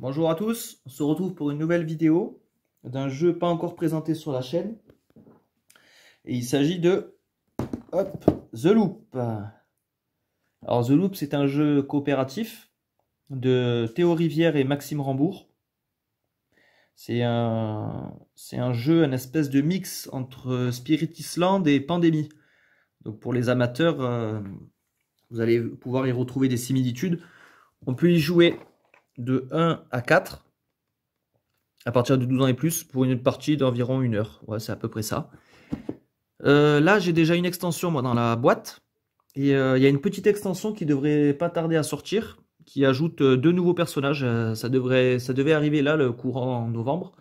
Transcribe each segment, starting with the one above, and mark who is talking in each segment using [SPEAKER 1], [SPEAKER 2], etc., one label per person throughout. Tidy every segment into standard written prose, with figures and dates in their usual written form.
[SPEAKER 1] Bonjour à tous, on se retrouve pour une nouvelle vidéo d'un jeu pas encore présenté sur la chaîne. Et il s'agit de The Loop. Alors The Loop, c'est un jeu coopératif de Théo Rivière et Maxime Rambourg. C'est un jeu, une espèce de mix entre Spirit Island et Pandémie. Donc pour les amateurs, vous allez pouvoir y retrouver des similitudes. On peut y jouer de 1 à 4 à partir de 12 ans et plus pour une partie d'environ 1 heure. Ouais, c'est à peu près ça. Là, j'ai déjà une extension moi dans la boîte. Et il y a une petite extension qui devrait pas tarder à sortir, qui ajoute 2 nouveaux personnages. Ça devait arriver là le courant novembre.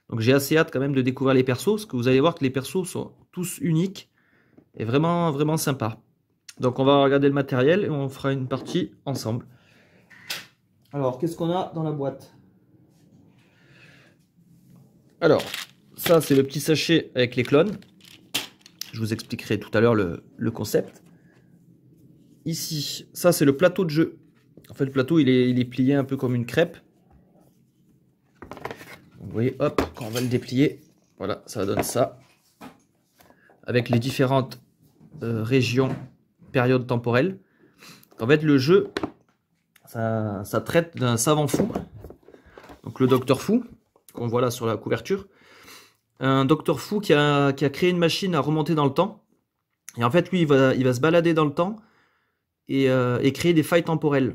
[SPEAKER 1] Donc j'ai assez hâte quand même de découvrir les persos, parce que vous allez voir que les persos sont tous uniques et vraiment, vraiment sympas. Donc on va regarder le matériel et on fera une partie ensemble. Alors, qu'est-ce qu'on a dans la boîte? Alors, ça c'est le petit sachet avec les clones. Je vous expliquerai tout à l'heure le concept. Ici, ça c'est le plateau de jeu. En fait, le plateau il est plié un peu comme une crêpe. Vous voyez, hop, quand on va le déplier, voilà, ça donne ça. Avec les différentes régions, périodes temporelles. En fait, le jeu, ça traite d'un savant fou. Donc le docteur fou, qu'on voit là sur la couverture. Un docteur fou qui a créé une machine à remonter dans le temps. Et en fait, lui, il va se balader dans le temps et créer des failles temporelles.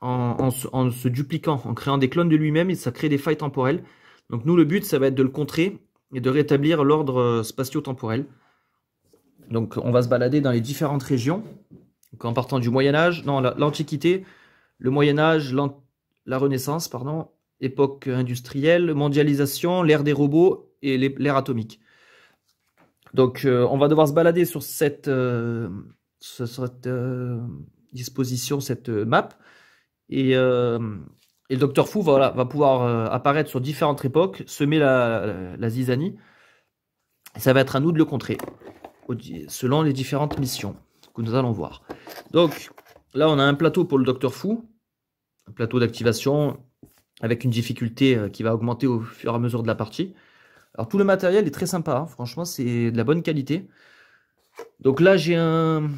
[SPEAKER 1] En se dupliquant, en créant des clones de lui-même, ça crée des failles temporelles. Donc nous, le but, ça va être de le contrer et de rétablir l'ordre spatio-temporel. Donc on va se balader dans les différentes régions. Donc, en partant du Moyen-Âge, non, l'Antiquité, le Moyen-Âge, la Renaissance, pardon, époque industrielle, mondialisation, l'ère des robots et l'ère atomique. Donc on va devoir se balader sur cette disposition, cette map. Et le Docteur Fou va pouvoir apparaître sur différentes époques, semer la zizanie. Et ça va être à nous de le contrer, selon les différentes missions que nous allons voir. Donc là, on a un plateau pour le Docteur Fou, un plateau d'activation avec une difficulté qui va augmenter au fur et à mesure de la partie. Alors tout le matériel est très sympa, hein. Franchement c'est de la bonne qualité. Donc là j'ai un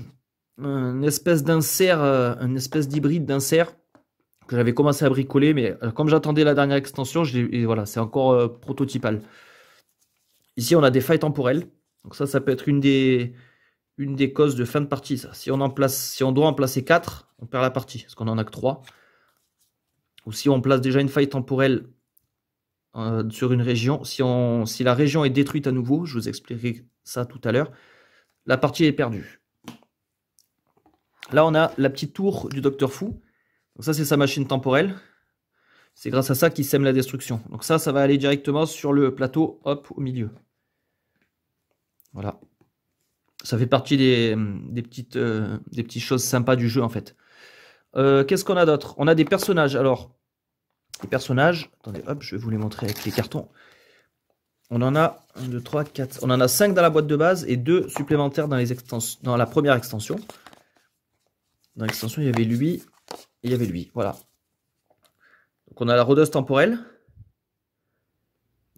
[SPEAKER 1] espèce d'insert, un espèce d'hybride d'insert que j'avais commencé à bricoler, mais comme j'attendais la dernière extension, et voilà, c'est encore prototypal. Ici on a des failles temporelles, donc ça peut être une des causes de fin de partie. Ça. Si on doit en placer 4, on perd la partie, parce qu'on en a que 3. Ou si on place déjà une faille temporelle sur une région, si la région est détruite à nouveau, je vous expliquerai ça tout à l'heure, la partie est perdue. Là on a la petite tour du Docteur Fou. Donc ça c'est sa machine temporelle. C'est grâce à ça qu'il sème la destruction. Donc ça va aller directement sur le plateau, hop, au milieu. Voilà. Ça fait partie des petites choses sympas du jeu en fait. Qu'est-ce qu'on a d'autre? On a des personnages. Alors, les personnages, attendez, hop, je vais vous les montrer avec les cartons. On en a 1, 2, 3, 4. On en a 5 dans la boîte de base et 2 supplémentaires dans la première extension. Dans l'extension, il y avait lui et il y avait lui. Voilà. Donc on a la rôdeuse temporelle.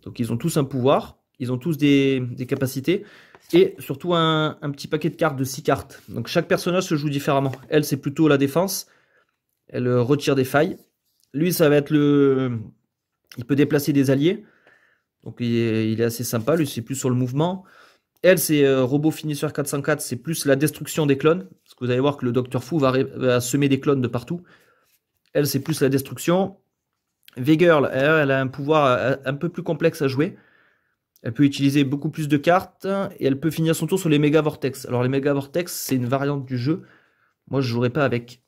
[SPEAKER 1] Donc ils ont tous un pouvoir. Ils ont tous des capacités. Et surtout un petit paquet de cartes de 6 cartes. Donc chaque personnage se joue différemment. Elle, c'est plutôt la défense. Elle retire des failles. Lui, ça va être il peut déplacer des alliés. Donc il est assez sympa. Lui, c'est plus sur le mouvement. Elle, c'est robot finisseur 404. C'est plus la destruction des clones. Parce que vous allez voir que le Docteur Fou va semer des clones de partout. Elle, c'est plus la destruction. V-Girl, elle a un pouvoir un peu plus complexe à jouer. Elle peut utiliser beaucoup plus de cartes. Et elle peut finir son tour sur les méga vortex. Alors les méga vortex, c'est une variante du jeu. Moi, je ne jouerai pas avec.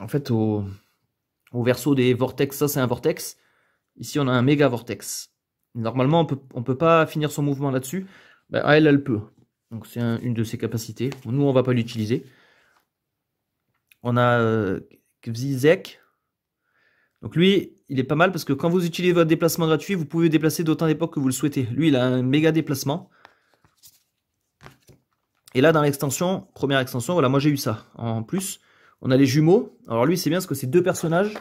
[SPEAKER 1] En fait, au verso des vortex, ça c'est un vortex. Ici, on a un méga vortex. Normalement, on peut pas finir son mouvement là-dessus. Ben, elle peut. Donc, c'est une de ses capacités. Nous, on va pas l'utiliser. On a Gvizek. Donc, lui, il est pas mal parce que quand vous utilisez votre déplacement gratuit, vous pouvez déplacer d'autant d'époques que vous le souhaitez. Lui, il a un méga déplacement. Et là, dans l'extension, première extension, voilà, moi j'ai eu ça. En plus, on a les jumeaux. Alors lui, c'est bien parce que c'est 2 personnages,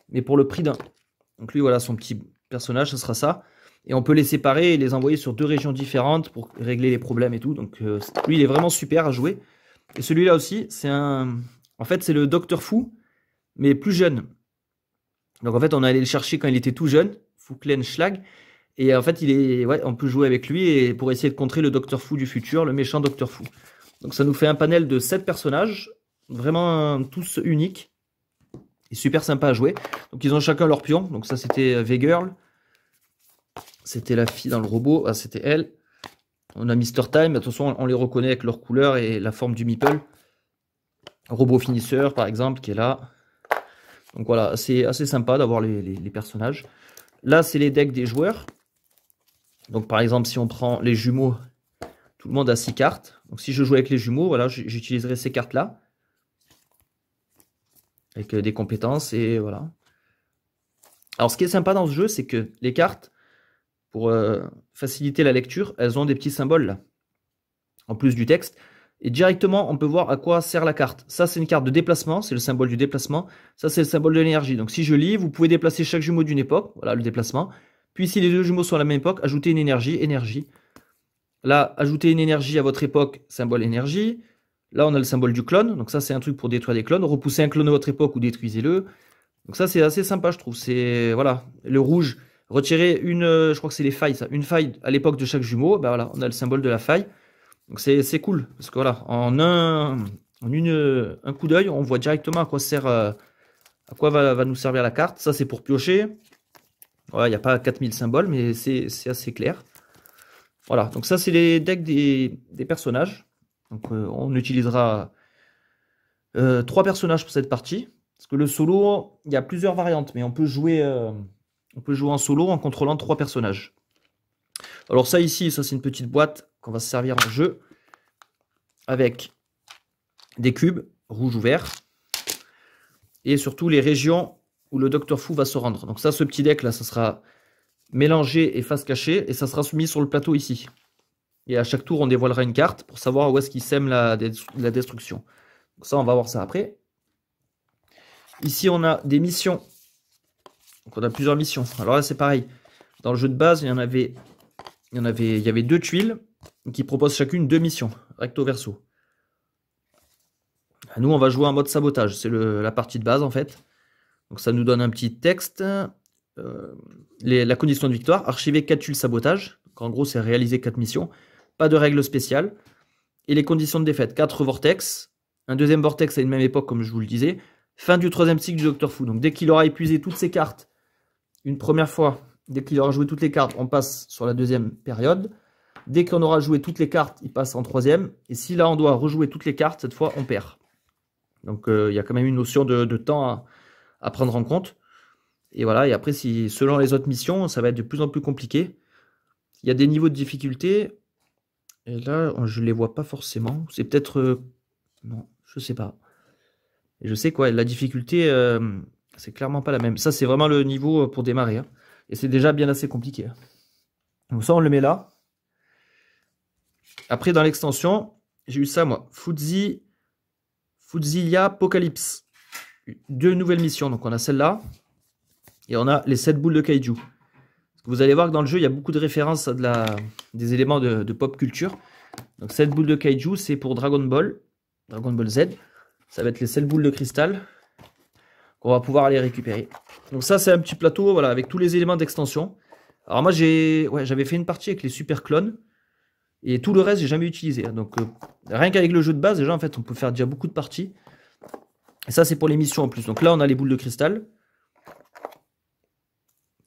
[SPEAKER 1] mais pour le prix d'un. Donc lui, voilà, son petit personnage, ce sera ça. Et on peut les séparer et les envoyer sur 2 régions différentes pour régler les problèmes et tout. Donc lui, il est vraiment super à jouer. Et celui-là aussi, c'est un... En fait, c'est le Docteur Fou, mais plus jeune. Donc en fait, on allait le chercher quand il était tout jeune, Fuklen Schlag. Et en fait, ouais, on peut jouer avec lui et pour essayer de contrer le Docteur Fou du futur, le méchant Docteur Fou. Donc ça nous fait un panel de 7 personnages, vraiment tous uniques. Et super sympa à jouer. Donc ils ont chacun leur pion. Donc ça c'était V-Girl. C'était la fille dans le robot. Ah, c'était elle. On a Mr. Time. De toute façon, on les reconnaît avec leur couleur et la forme du meeple. Robot finisseur par exemple qui est là. Donc voilà, c'est assez sympa d'avoir les personnages. Là c'est les decks des joueurs. Donc par exemple si on prend les jumeaux, tout le monde a 6 cartes. Donc si je joue avec les jumeaux, voilà, j'utiliserai ces cartes là. Avec des compétences et voilà. Alors ce qui est sympa dans ce jeu, c'est que les cartes, pour faciliter la lecture, elles ont des petits symboles là, en plus du texte. Et directement, on peut voir à quoi sert la carte. Ça, c'est une carte de déplacement, c'est le symbole du déplacement. Ça, c'est le symbole de l'énergie. Donc si je lis, vous pouvez déplacer chaque jumeau d'une époque, voilà le déplacement. Puis si les 2 jumeaux sont à la même époque, ajoutez une énergie, énergie. Là, ajoutez une énergie à votre époque, symbole énergie. Là, on a le symbole du clone. Donc ça, c'est un truc pour détruire des clones. Repoussez un clone à votre époque ou détruisez-le. Donc ça, c'est assez sympa, je trouve. C'est, voilà, le rouge. Retirer une, je crois que c'est les failles, ça. Une faille à l'époque de chaque jumeau. Ben voilà, on a le symbole de la faille. Donc c'est cool. Parce que voilà, en un coup d'œil, on voit directement à quoi sert, à quoi va nous servir la carte. Ça, c'est pour piocher. Voilà, il n'y a pas 4000 symboles, mais c'est assez clair. Voilà, donc ça, c'est les decks des personnages. Donc on utilisera 3 personnages pour cette partie. Parce que le solo, il y a plusieurs variantes, mais on peut jouer en solo en contrôlant 3 personnages. Alors ça ici, ça c'est une petite boîte qu'on va se servir en jeu. Avec des cubes, rouge ou vert. Et surtout les régions où le Docteur Fou va se rendre. Donc ça, ce petit deck là, ça sera mélangé et face cachée. Et ça sera soumis sur le plateau ici. Et à chaque tour, on dévoilera une carte pour savoir où est-ce qu'il sème la destruction. Donc ça, on va voir ça après. Ici, on a des missions. Donc on a plusieurs missions. Alors là, c'est pareil. Dans le jeu de base, il y avait 2 tuiles qui proposent chacune 2 missions, recto verso. Nous, on va jouer en mode sabotage. C'est la partie de base, en fait. Donc ça nous donne un petit texte. La condition de victoire, archiver 4 tuiles sabotage. Donc en gros, c'est réaliser 4 missions. Pas de règles spéciales. Et les conditions de défaite, 4 vortex. Un deuxième vortex à une même époque, comme je vous le disais. Fin du 3e cycle du Docteur Fou. Donc dès qu'il aura épuisé toutes ses cartes, une première fois, dès qu'il aura joué toutes les cartes, on passe sur la 2e période. Dès qu'on aura joué toutes les cartes, il passe en 3e. Et si là, on doit rejouer toutes les cartes, cette fois, on perd. Donc il y a quand même une notion de temps à prendre en compte. Et voilà, et après, selon les autres missions, ça va être de plus en plus compliqué. Il y a des niveaux de difficulté. Et là, je ne les vois pas forcément. C'est peut-être... non, je sais pas. Et je sais quoi, la difficulté, c'est clairement pas la même. Ça, c'est vraiment le niveau pour démarrer. Hein. Et c'est déjà bien assez compliqué. Hein. Donc ça, on le met là. Après, dans l'extension, j'ai eu ça, moi. Fuzilia Apocalypse. 2 nouvelles missions. Donc on a celle-là. Et on a les 7 boules de kaiju. Vous allez voir que dans le jeu, il y a beaucoup de références à des éléments de pop culture. Donc 7 boules de kaiju, c'est pour Dragon Ball Z. Ça va être les 7 boules de cristal qu'on va pouvoir aller récupérer. Donc ça, c'est un petit plateau voilà, avec tous les éléments d'extension. Alors moi, j'avais fait une partie avec les super clones. Et tout le reste, j'ai jamais utilisé. Donc rien qu'avec le jeu de base, déjà, en fait, on peut faire déjà beaucoup de parties. Et ça, c'est pour les missions en plus. Donc là, on a les boules de cristal.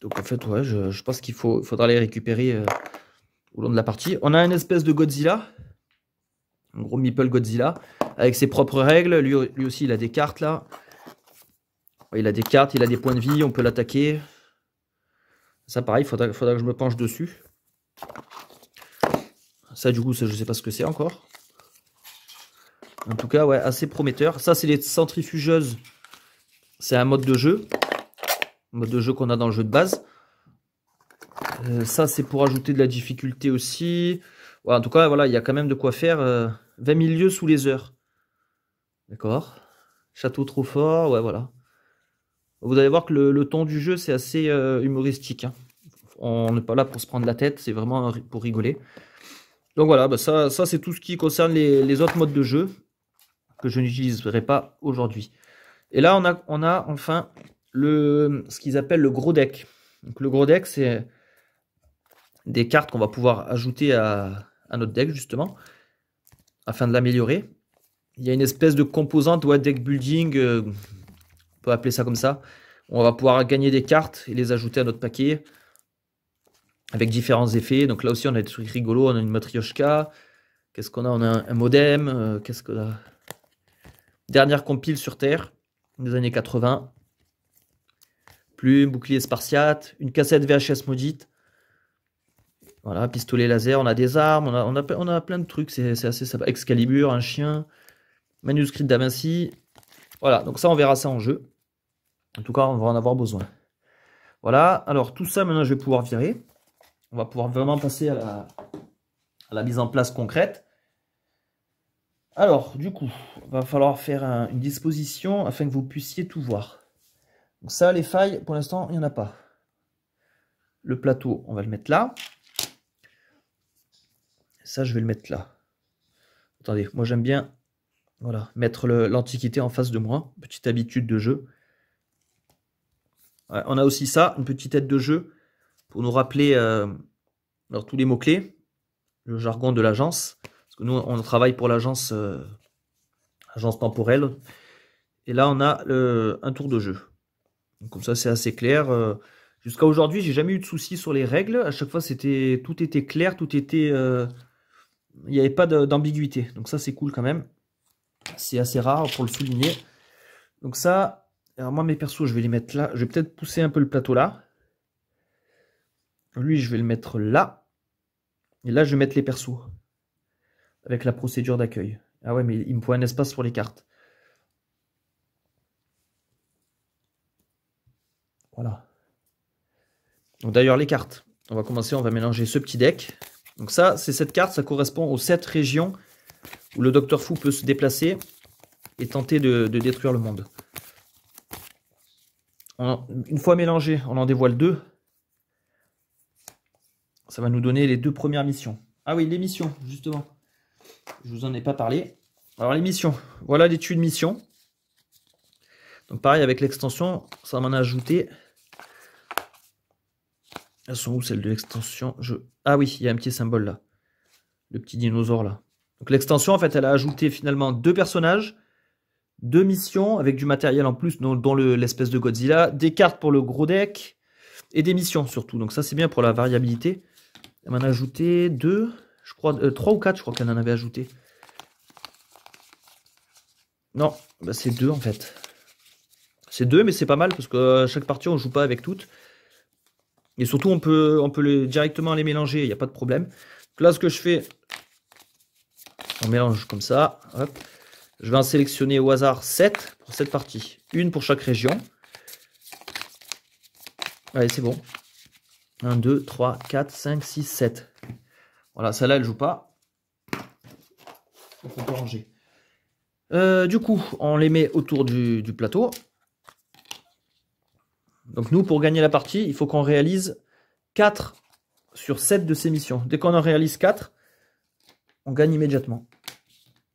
[SPEAKER 1] Donc en fait, ouais, je pense qu'il faudra les récupérer au long de la partie. On a une espèce de Godzilla. Un gros Meeple Godzilla. Avec ses propres règles. Lui aussi, il a des cartes là. Il a des cartes, il a des points de vie, on peut l'attaquer. Ça pareil, il faudra que je me penche dessus. Ça du coup, je sais pas ce que c'est encore. En tout cas, ouais, assez prometteur. Ça, c'est les centrifugeuses. C'est un mode de jeu. Un mode de jeu qu'on a dans le jeu de base. Ça, c'est pour ajouter de la difficulté aussi. Ouais, en tout cas, voilà, il y a quand même de quoi faire. 20 000 lieues sous les heures. D'accord. Château trop fort, ouais, voilà. Vous allez voir que le ton du jeu, c'est assez humoristique, hein. On n'est pas là pour se prendre la tête, c'est vraiment pour rigoler. Donc voilà, bah ça c'est tout ce qui concerne les autres modes de jeu que je n'utiliserai pas aujourd'hui. Et là, on a enfin ce qu'ils appellent le gros deck. Donc, le gros deck, c'est des cartes qu'on va pouvoir ajouter à notre deck, justement, afin de l'améliorer. Il y a une espèce de composante, ouais, deck building, on peut appeler ça comme ça. On va pouvoir gagner des cartes et les ajouter à notre paquet avec différents effets. Donc là aussi, on a des trucs rigolos. On a une matrioshka. Qu'est-ce qu'on a? On a un modem. Qu'est-ce qu'on a? Dernière compile sur Terre des années 80. Plume, bouclier spartiate, une cassette VHS maudite. Voilà, pistolet laser, on a des armes, on a plein de trucs, c'est assez sympa. Excalibur, un chien, manuscrit de Da Vinci. Voilà, donc ça, on verra ça en jeu. En tout cas, on va en avoir besoin. Voilà, alors tout ça, maintenant, je vais pouvoir virer. On va pouvoir vraiment passer à la mise en place concrète. Alors, du coup, il va falloir faire une disposition afin que vous puissiez tout voir. Donc ça, les failles, pour l'instant, il n'y en a pas. Le plateau, on va le mettre là. Ça, je vais le mettre là. Attendez, moi j'aime bien, voilà, mettre l'Antiquité en face de moi. Petite habitude de jeu. Ouais, on a aussi ça, une petite aide de jeu pour nous rappeler alors, tous les mots-clés, le jargon de l'agence. Parce que nous, on travaille pour l'agence agence temporelle. Et là, on a un tour de jeu. Donc, comme ça, c'est assez clair. Jusqu'à aujourd'hui, j'ai jamais eu de soucis sur les règles. À chaque fois, tout était clair, tout était... il n'y avait pas d'ambiguïté. Donc ça, c'est cool quand même. C'est assez rare pour le souligner. Donc ça, alors moi, mes persos, je vais les mettre là. Je vais peut-être pousser un peu le plateau là. Lui, je vais le mettre là. Et là, je vais mettre les persos. Avec la procédure d'accueil. Ah ouais, mais il me faut un espace pour les cartes. Voilà. Donc d'ailleurs, les cartes. On va commencer, on va mélanger ce petit deck. Donc ça, c'est cette carte, ça correspond aux 7 régions où le Docteur Fou peut se déplacer et tenter de détruire le monde. Une fois mélangé, on en dévoile 2. Ça va nous donner les 2 premières missions. Ah oui, les missions, justement. Je vous en ai pas parlé. Alors les missions, voilà les tuiles missions. Donc pareil, avec l'extension, ça m'en a ajouté. Elles sont où celles de l'extension? Ah oui, il y a un petit symbole là. Le petit dinosaure là. Donc l'extension, en fait, elle a ajouté finalement 2 personnages, 2 missions avec du matériel en plus, dont l'espèce de Godzilla, des cartes pour le gros deck et des missions surtout. Donc ça, c'est bien pour la variabilité. Elle m'en a ajouté 2, je crois, 3 ou 4, je crois qu'elle en avait ajouté. Non, bah c'est 2 en fait. C'est 2, mais c'est pas mal parce que chaque partie, on joue pas avec toutes. Et surtout, on peut directement les mélanger, il n'y a pas de problème. Donc là, ce que je fais, on mélange comme ça. Hop. Je vais en sélectionner au hasard 7 pour cette partie. Une pour chaque région. Allez, c'est bon. 1, 2, 3, 4, 5, 6, 7. Voilà, celle-là, elle ne joue pas. Donc, on peut ranger. Du coup, on les met autour du plateau. Donc nous, pour gagner la partie, il faut qu'on réalise 4 sur 7 de ces missions. Dès qu'on en réalise 4, on gagne immédiatement.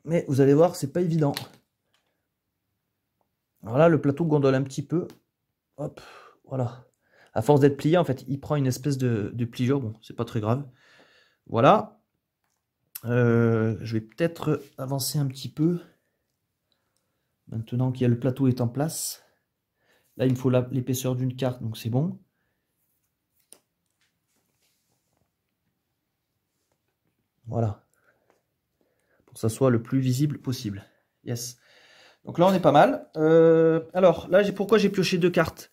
[SPEAKER 1] Mais vous allez voir, c'est pas évident. Alors là, le plateau gondole un petit peu. Hop, voilà. À force d'être plié, en fait, il prend une espèce de pliure. Bon, c'est pas très grave. Voilà. Je vais peut-être avancer un petit peu. Maintenant que le plateau est en place. Là, il me faut l'épaisseur d'une carte, donc c'est bon. Voilà. Pour que ça soit le plus visible possible. Yes. Donc là, on est pas mal. Alors, là, pourquoi j'ai pioché 2 cartes?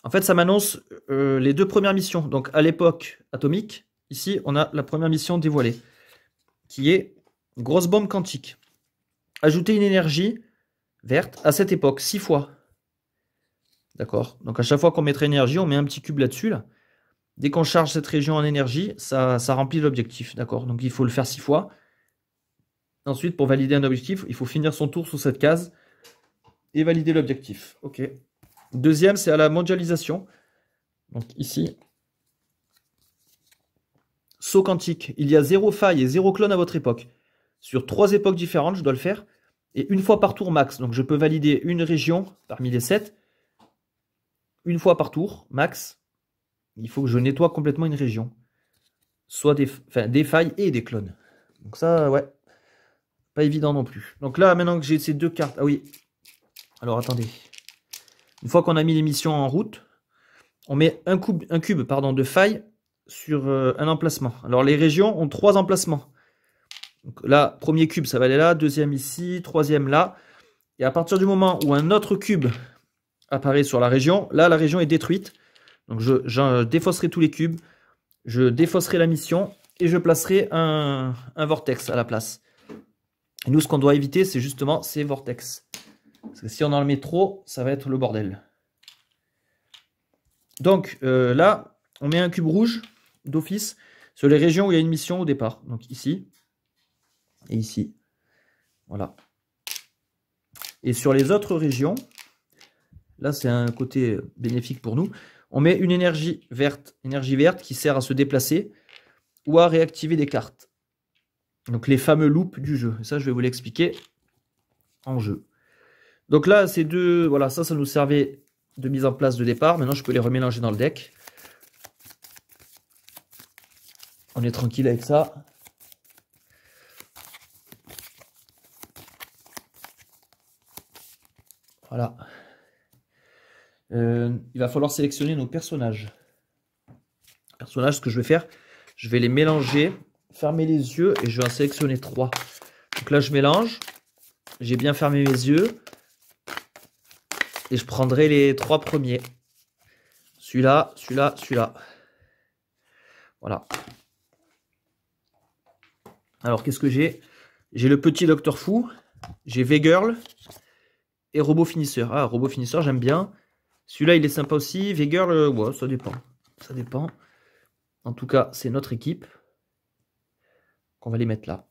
[SPEAKER 1] En fait, ça m'annonce les 2 premières missions. Donc, à l'époque atomique, ici, on a la première mission dévoilée, qui est grosse bombe quantique. Ajouter une énergie verte à cette époque, 6 fois. D'accord. Donc, à chaque fois qu'on mettrait énergie, on met un petit cube là-dessus. Là. Dès qu'on charge cette région en énergie, ça remplit l'objectif. D'accord. Donc, il faut le faire 6 fois. Ensuite, pour valider un objectif, il faut finir son tour sur cette case et valider l'objectif. Ok. Deuxième, c'est à la mondialisation. Donc ici, saut quantique. Il y a 0 faille et 0 clone à votre époque. Sur 3 époques différentes, je dois le faire. Et une fois par tour max. Donc je peux valider une région parmi les 7. Une fois par tour, max. Il faut que je nettoie complètement une région. Soit des failles et des clones. Donc ça, ouais. Pas évident non plus. Donc là, maintenant que j'ai ces 2 cartes... Ah oui. Alors attendez. Une fois qu'on a mis les missions en route, on met un cube de failles sur un emplacement. Alors les régions ont 3 emplacements. Donc là, premier cube, ça va aller là. Deuxième ici. Troisième là. Et à partir du moment où un autre cube apparaît sur la région, là, la région est détruite. Donc je défausserai tous les cubes. Je défausserai la mission. Et je placerai un vortex à la place. Et nous, ce qu'on doit éviter, c'est justement ces vortex. Parce que si on en met trop, ça va être le bordel. Donc là, on met un cube rouge d'office sur les régions où il y a une mission au départ. Donc ici et ici. Voilà. Et sur les autres régions, là c'est un côté bénéfique pour nous, on met une énergie verte qui sert à se déplacer ou à réactiver des cartes. Donc les fameux loops du jeu. Et ça, je vais vous l'expliquer en jeu. Donc là, ces deux, voilà, ça nous servait de mise en place de départ. Maintenant, je peux les remélanger dans le deck. On est tranquille avec ça. Voilà. Il va falloir sélectionner nos personnages. Ce que je vais faire, je vais les mélanger, fermer les yeux et je vais en sélectionner 3. Donc là, je mélange. J'ai bien fermé mes yeux. Et je prendrai les 3 premiers. Celui-là, celui-là, celui-là. Voilà. Alors, qu'est-ce que j'ai? J'ai le petit Docteur Fou. J'ai V-Girl. Et Robot Finisseur. Ah, Robot Finisseur, j'aime bien. Celui-là, il est sympa aussi. V-Girl, ouais, ça dépend. Ça dépend. En tout cas, c'est notre équipe. On va les mettre là.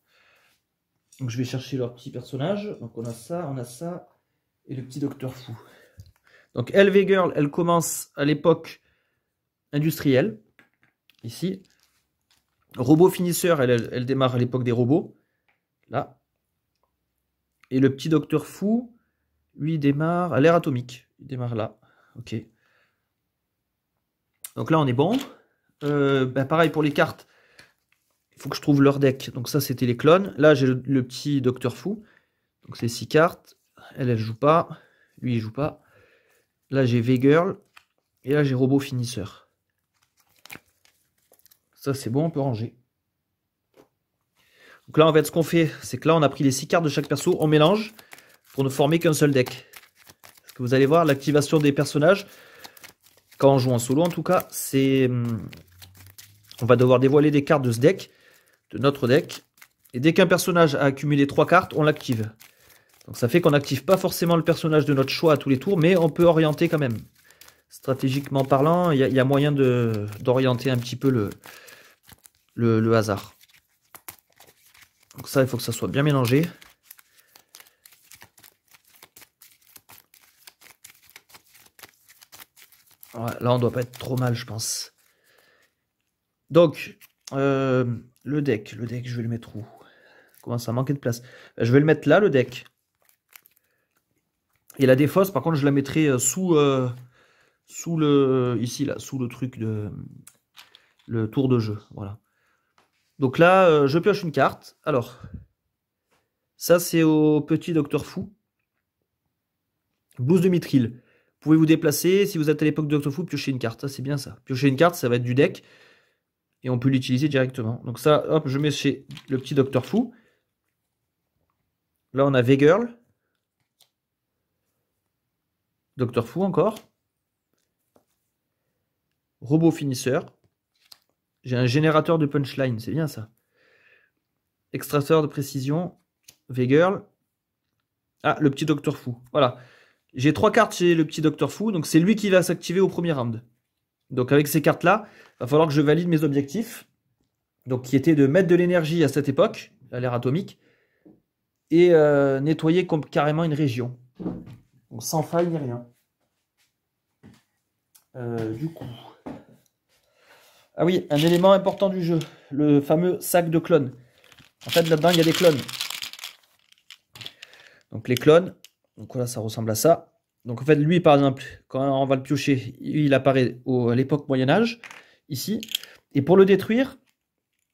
[SPEAKER 1] Donc, je vais chercher leur petit personnage. Donc, on a ça. Et le petit Docteur Fou. Donc, LV Girl, elle commence à l'époque industrielle. Ici. Robot Finisseur, elle démarre à l'époque des robots. Là. Et le petit Docteur Fou, lui, il démarre à l'ère atomique. Il démarre là. Ok. Donc là, on est bon. Pareil pour les cartes. Il faut que je trouve leur deck. Donc ça, c'était les clones. Là, j'ai le petit Docteur Fou. Donc c'est 6 cartes. Elle joue pas. Lui, il joue pas. Là, j'ai V-Girl. Et là, j'ai Robot Finisseur. Ça, c'est bon, on peut ranger. Donc là, en fait, ce qu'on fait, c'est que là, on a pris les 6 cartes de chaque perso. On mélange pour ne former qu'un seul deck. Parce que vous allez voir, l'activation des personnages, quand on joue en solo, en tout cas, c'est... On va devoir dévoiler des cartes de ce deck, de notre deck. Et dès qu'un personnage a accumulé 3 cartes, on l'active. Donc ça fait qu'on n'active pas forcément le personnage de notre choix à tous les tours, mais on peut orienter quand même. Stratégiquement parlant, il y a moyen d'orienter un petit peu le hasard. Donc ça, il faut que ça soit bien mélangé. Ouais, là, on doit pas être trop mal, je pense. Donc, le deck, je vais le mettre où? Commence à manquer de place. Je vais le mettre là, le deck. Et la défausse, par contre, je la mettrai sous le... Ici, là, sous le truc de... Le tour de jeu, voilà. Donc là, je pioche une carte. Alors, ça, c'est au petit Docteur Fou. Boost de Mithril. Vous pouvez vous déplacer. Si vous êtes à l'époque de Docteur Fou, piochez une carte. Ça, c'est bien ça. Piocher une carte, ça va être du deck. Et on peut l'utiliser directement. Donc ça, hop, je mets chez le petit Docteur Fou. Là, on a V-Girl. Docteur Fou encore. Robot Finisseur. J'ai un générateur de punchline, c'est bien ça. Extracteur de précision. V-Girl. Ah, le petit Docteur Fou. Voilà. J'ai 3 cartes chez le petit Docteur Fou, donc c'est lui qui va s'activer au premier round. Donc avec ces cartes-là, il va falloir que je valide mes objectifs. Donc qui étaient de mettre de l'énergie à cette époque, à l'ère atomique, et nettoyer carrément une région. Donc sans faille ni rien. Du coup... Ah oui, un élément important du jeu, le fameux sac de clones. En fait, là-dedans, il y a des clones. Donc les clones, donc voilà, ça ressemble à ça. Donc en fait, lui, par exemple, quand on va le piocher, il apparaît à l'époque Moyen-Âge, ici. Et pour le détruire,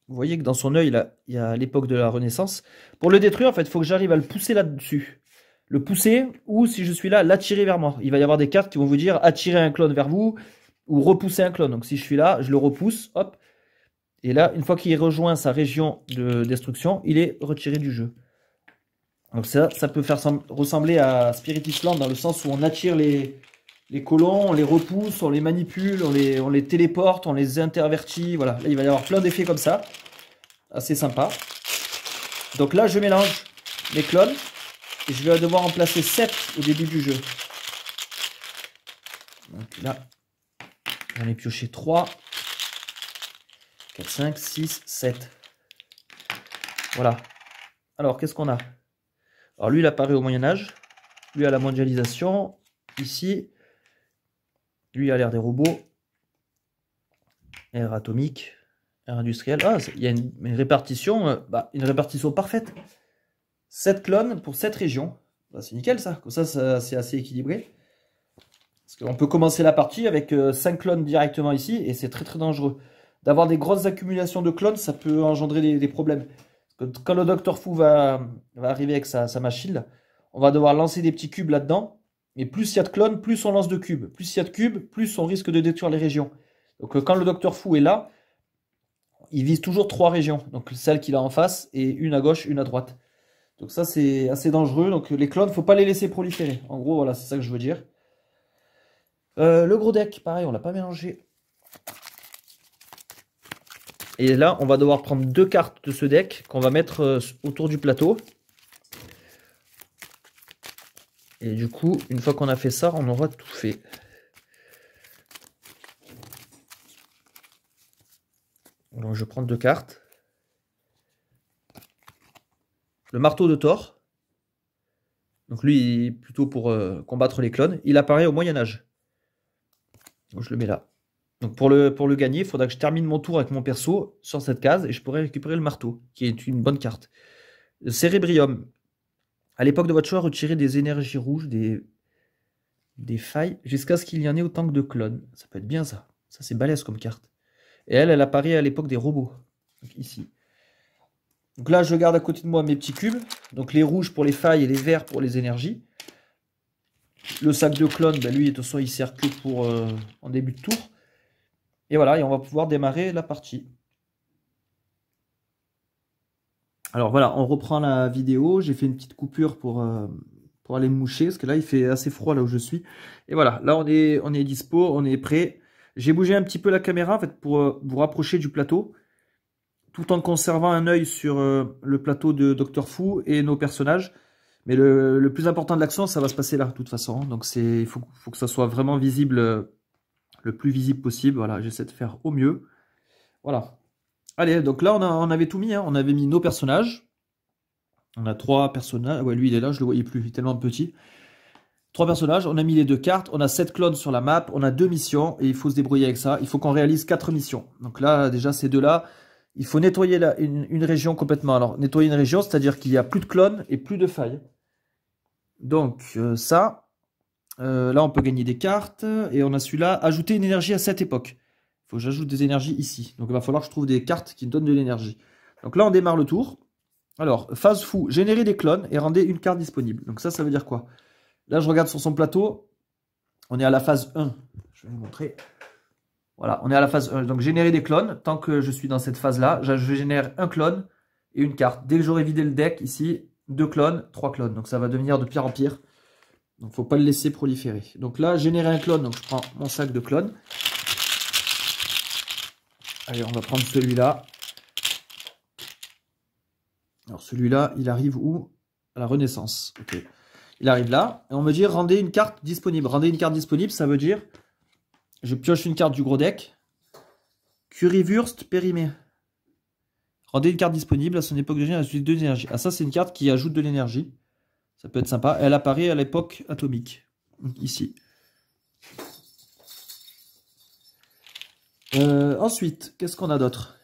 [SPEAKER 1] vous voyez que dans son œil, là, il y a l'époque de la Renaissance. Pour le détruire, en fait, il faut que j'arrive à le pousser là-dessus. Le pousser, ou si je suis là, l'attirer vers moi. Il va y avoir des cartes qui vont vous dire attirer un clone vers vous, ou repousser un clone. Donc si je suis là, je le repousse, hop. Et là, une fois qu'il rejoint sa région de destruction, il est retiré du jeu. Donc ça peut faire ressembler à Spirit Island dans le sens où on attire les colons, on les repousse, on les manipule, on les téléporte, on les intervertit. Voilà, là il va y avoir plein d'effets comme ça. Assez sympa. Donc là je mélange les clones et je vais devoir en placer 7 au début du jeu. Donc là, j'en ai pioché 3, 4, 5, 6, 7. Voilà. Alors qu'est-ce qu'on a? Alors lui, il apparaît au Moyen-Âge. Lui, à la mondialisation. Ici. Lui, à l'ère des robots. Ère atomique. Ère industrielle. Ah, il y a une répartition, une répartition parfaite. 7 clones pour 7 régions. Bah, c'est nickel, ça. Comme ça c'est assez équilibré. Parce qu'on peut commencer la partie avec 5 clones directement ici. Et c'est très très dangereux. D'avoir des grosses accumulations de clones, ça peut engendrer des problèmes. Quand le Dr. Fu va arriver avec sa machine, on va devoir lancer des petits cubes là-dedans. Et plus il y a de clones, plus on lance de cubes. Plus il y a de cubes, plus on risque de détruire les régions. Donc quand le Dr. Fu est là, il vise toujours 3 régions. Donc celle qu'il a en face et une à gauche, une à droite. Donc ça c'est assez dangereux. Donc les clones, faut pas les laisser proliférer. En gros, voilà, c'est ça que je veux dire. Le gros deck, pareil, on l'a pas mélangé. Et là, on va devoir prendre 2 cartes de ce deck qu'on va mettre autour du plateau. Et du coup, une fois qu'on a fait ça, on aura tout fait. Donc je prends 2 cartes. Le marteau de Thor. Donc lui, plutôt pour combattre les clones. Il apparaît au Moyen-Âge. Donc je le mets là. Donc pour le gagner, il faudra que je termine mon tour avec mon perso sur cette case et je pourrai récupérer le marteau, qui est une bonne carte. Le Cérébrium. À l'époque de votre choix, retirez des énergies rouges, des failles, jusqu'à ce qu'il y en ait autant que de clones. Ça peut être bien ça. Ça c'est balèze comme carte. Et elle apparaît à l'époque des robots. Donc ici. Donc là, je garde à côté de moi mes petits cubes. Donc les rouges pour les failles et les verts pour les énergies. Le sac de clones, lui, de toute façon, il sert que pour en début de tour. Et voilà, et on va pouvoir démarrer la partie. Alors voilà, on reprend la vidéo. J'ai fait une petite coupure pour aller me moucher, parce que là, il fait assez froid là où je suis. Et voilà, là, on est dispo, on est prêt. J'ai bougé un petit peu la caméra, en fait, pour vous rapprocher du plateau, tout en conservant un œil sur le plateau de Dr. Fu et nos personnages. Mais le plus important de l'action, ça va se passer là, de toute façon. Donc il faut que ça soit vraiment visible, le plus visible possible. Voilà, j'essaie de faire au mieux. Voilà. Allez, donc là, on avait tout mis. Hein. On avait mis nos personnages. On a 3 personnages. Ouais, lui, il est là, je le voyais plus, il est tellement petit. 3 personnages, on a mis les 2 cartes. On a 7 clones sur la map. On a 2 missions et il faut se débrouiller avec ça. Il faut qu'on réalise 4 missions. Donc là, déjà, ces deux-là, il faut nettoyer une région complètement. Alors, nettoyer une région, c'est-à-dire qu'il n'y a plus de clones et plus de failles. Donc, là, on peut gagner des cartes. Et on a celui-là, ajouter une énergie à cette époque. Il faut que j'ajoute des énergies ici. Donc il va falloir que je trouve des cartes qui me donnent de l'énergie. Donc là, on démarre le tour. Alors, phase fou, générer des clones et rendez une carte disponible. Donc ça veut dire quoi? Là, je regarde sur son plateau. On est à la phase 1. Je vais vous montrer. Voilà, on est à la phase 1. Donc générer des clones. Tant que je suis dans cette phase-là, je génère un clone et une carte. Dès que j'aurai vidé le deck, ici, 2 clones, 3 clones. Donc ça va devenir de pire en pire. Donc il ne faut pas le laisser proliférer. Donc là, générer un clone. Donc je prends mon sac de clones. Allez, on va prendre celui-là. Alors celui-là, il arrive où? À la Renaissance. Ok. Il arrive là. Et on me dit rendez une carte disponible. Rendez une carte disponible, ça veut dire je pioche une carte du gros deck. Currywurst périmé. Rendez une carte disponible à son époque de génération de 2 énergies. Ah ça, c'est une carte qui ajoute de l'énergie. Ça peut être sympa. Elle apparaît à l'époque atomique. Ici. Ensuite, qu'est-ce qu'on a d'autre?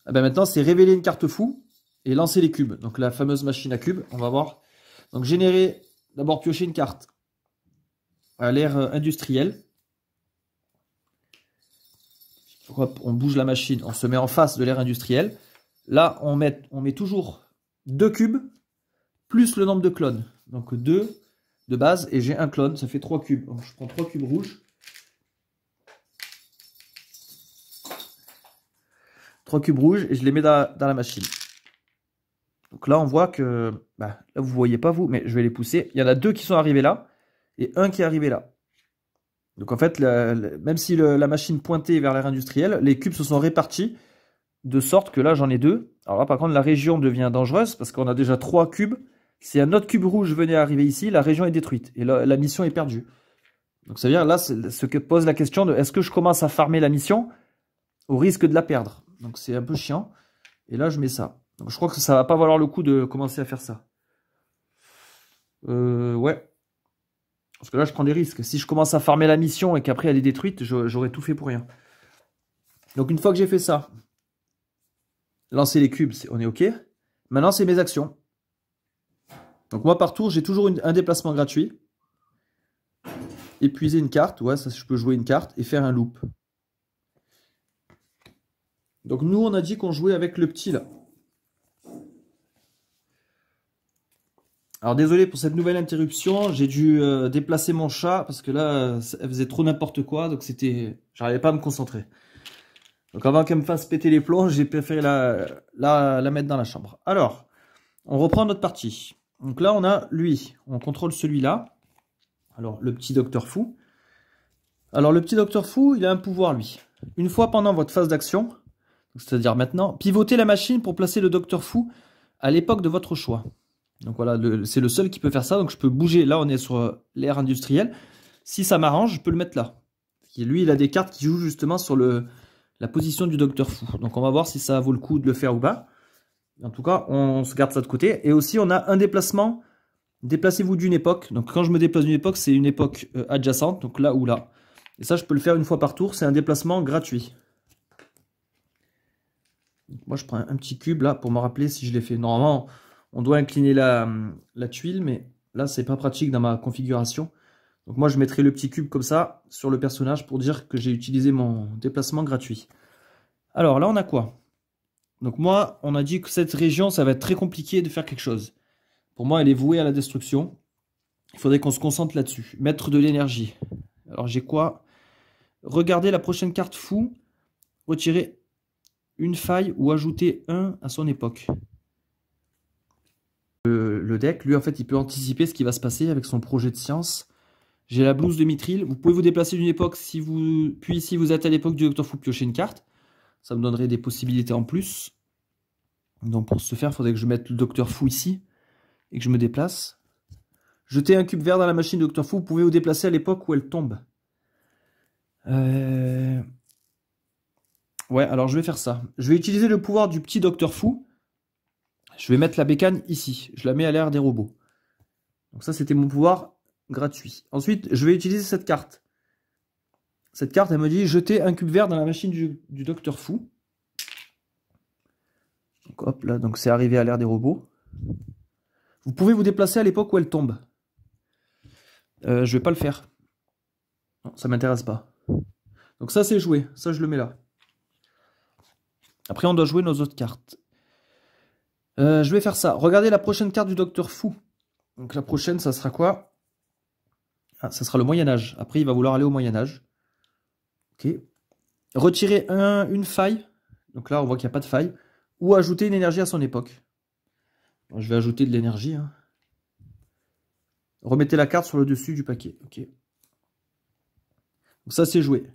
[SPEAKER 1] Ah ben maintenant, c'est révéler une carte fou et lancer les cubes. Donc la fameuse machine à cubes, on va voir. Donc générer, d'abord piocher une carte à l'ère industrielle. Hop, on bouge la machine, on se met en face de l'ère industrielle. Là, on met toujours 2 cubes plus le nombre de clones. Donc 2 de base et j'ai un clone, ça fait 3 cubes. Donc je prends 3 cubes rouges. 3 cubes rouges et je les mets dans la machine. Donc là, on voit que... Bah, là, vous ne voyez pas vous, mais je vais les pousser. Il y en a 2 qui sont arrivés là et un qui est arrivé là. Donc en fait, même si la machine pointait vers l'ère industrielle, les cubes se sont répartis de sorte que là, j'en ai 2. Alors là, par contre, la région devient dangereuse parce qu'on a déjà 3 cubes. Si un autre cube rouge venait arriver ici, la région est détruite et la mission est perdue. Donc ça veut dire, là, ce que pose la question de est-ce que je commence à farmer la mission au risque de la perdre? Donc c'est un peu chiant. Et là, je mets ça. Donc je crois que ça va pas valoir le coup de commencer à faire ça. Ouais. Parce que là, je prends des risques. Si je commence à farmer la mission et qu'après elle est détruite, j'aurais tout fait pour rien. Donc une fois que j'ai fait ça, lancer les cubes, on est OK. Maintenant, c'est mes actions. Donc moi, par tour, j'ai toujours un déplacement gratuit. Épuiser une carte. Ouais, ça, je peux jouer une carte et faire un loop. Donc nous, on a dit qu'on jouait avec le petit là. Alors désolé pour cette nouvelle interruption, j'ai dû déplacer mon chat parce que là, elle faisait trop n'importe quoi, donc j'arrivais pas à me concentrer. Donc avant qu'elle me fasse péter les plombs, j'ai préféré la mettre dans la chambre. Alors, on reprend notre partie. Donc là, on a lui, on contrôle celui-là. Alors, le petit docteur fou. Alors, le petit docteur fou, il a un pouvoir, lui. Une fois pendant votre phase d'action, c'est-à-dire maintenant, pivotez la machine pour placer le docteur fou à l'époque de votre choix. Donc voilà, c'est le seul qui peut faire ça. Donc je peux bouger. Là, on est sur l'ère industrielle. Si ça m'arrange, je peux le mettre là. Et lui, il a des cartes qui jouent justement sur la position du docteur fou. Donc on va voir si ça vaut le coup de le faire ou pas. En tout cas, on se garde ça de côté. Et aussi, on a un déplacement. Déplacez-vous d'une époque. Donc quand je me déplace d'une époque, c'est une époque adjacente. Donc là ou là. Et ça, je peux le faire une fois par tour. C'est un déplacement gratuit. Donc moi, je prends un petit cube là pour me rappeler si je l'ai fait. Normalement, on doit incliner la tuile, mais là, c'est pas pratique dans ma configuration. Donc moi, je mettrai le petit cube comme ça sur le personnage pour dire que j'ai utilisé mon déplacement gratuit. Alors là, on a quoi? Donc moi, on a dit que cette région, ça va être très compliqué de faire quelque chose. Pour moi, elle est vouée à la destruction. Il faudrait qu'on se concentre là-dessus. Mettre de l'énergie. Alors j'ai quoi? Regardez la prochaine carte fou. Retirer une faille ou ajouter un à son époque. Le deck, lui, en fait, il peut anticiper ce qui va se passer avec son projet de science. J'ai la blouse de Mithril. Vous pouvez vous déplacer d'une époque, puis si vous êtes à l'époque du Docteur Fou, piocher une carte. Ça me donnerait des possibilités en plus. Donc pour ce faire, il faudrait que je mette le Docteur Fou ici et que je me déplace. Jeter un cube vert dans la machine du Docteur Fou. Vous pouvez vous déplacer à l'époque où elle tombe. Ouais, alors je vais faire ça. Je vais utiliser le pouvoir du petit Docteur Fou. Je vais mettre la bécane ici. Je la mets à l'ère des robots. Donc ça, c'était mon pouvoir gratuit. Ensuite, je vais utiliser cette carte. Cette carte, elle me dit jeter un cube vert dans la machine du Docteur Fou. Donc hop là, donc c'est arrivé à l'ère des robots. Vous pouvez vous déplacer à l'époque où elle tombe. Je vais pas le faire. Non, ça m'intéresse pas. Donc ça, c'est joué. Ça, je le mets là. Après, on doit jouer nos autres cartes. Je vais faire ça. Regardez la prochaine carte du Docteur Fou. Donc la prochaine, ça sera quoi? Ah, ça sera le Moyen-Âge. Après, il va vouloir aller au Moyen-Âge. Ok. Retirer une faille. Donc là, on voit qu'il n'y a pas de faille. Ou ajouter une énergie à son époque. Bon, je vais ajouter de l'énergie. Hein. Remettez la carte sur le dessus du paquet. Ok. Donc ça, c'est joué.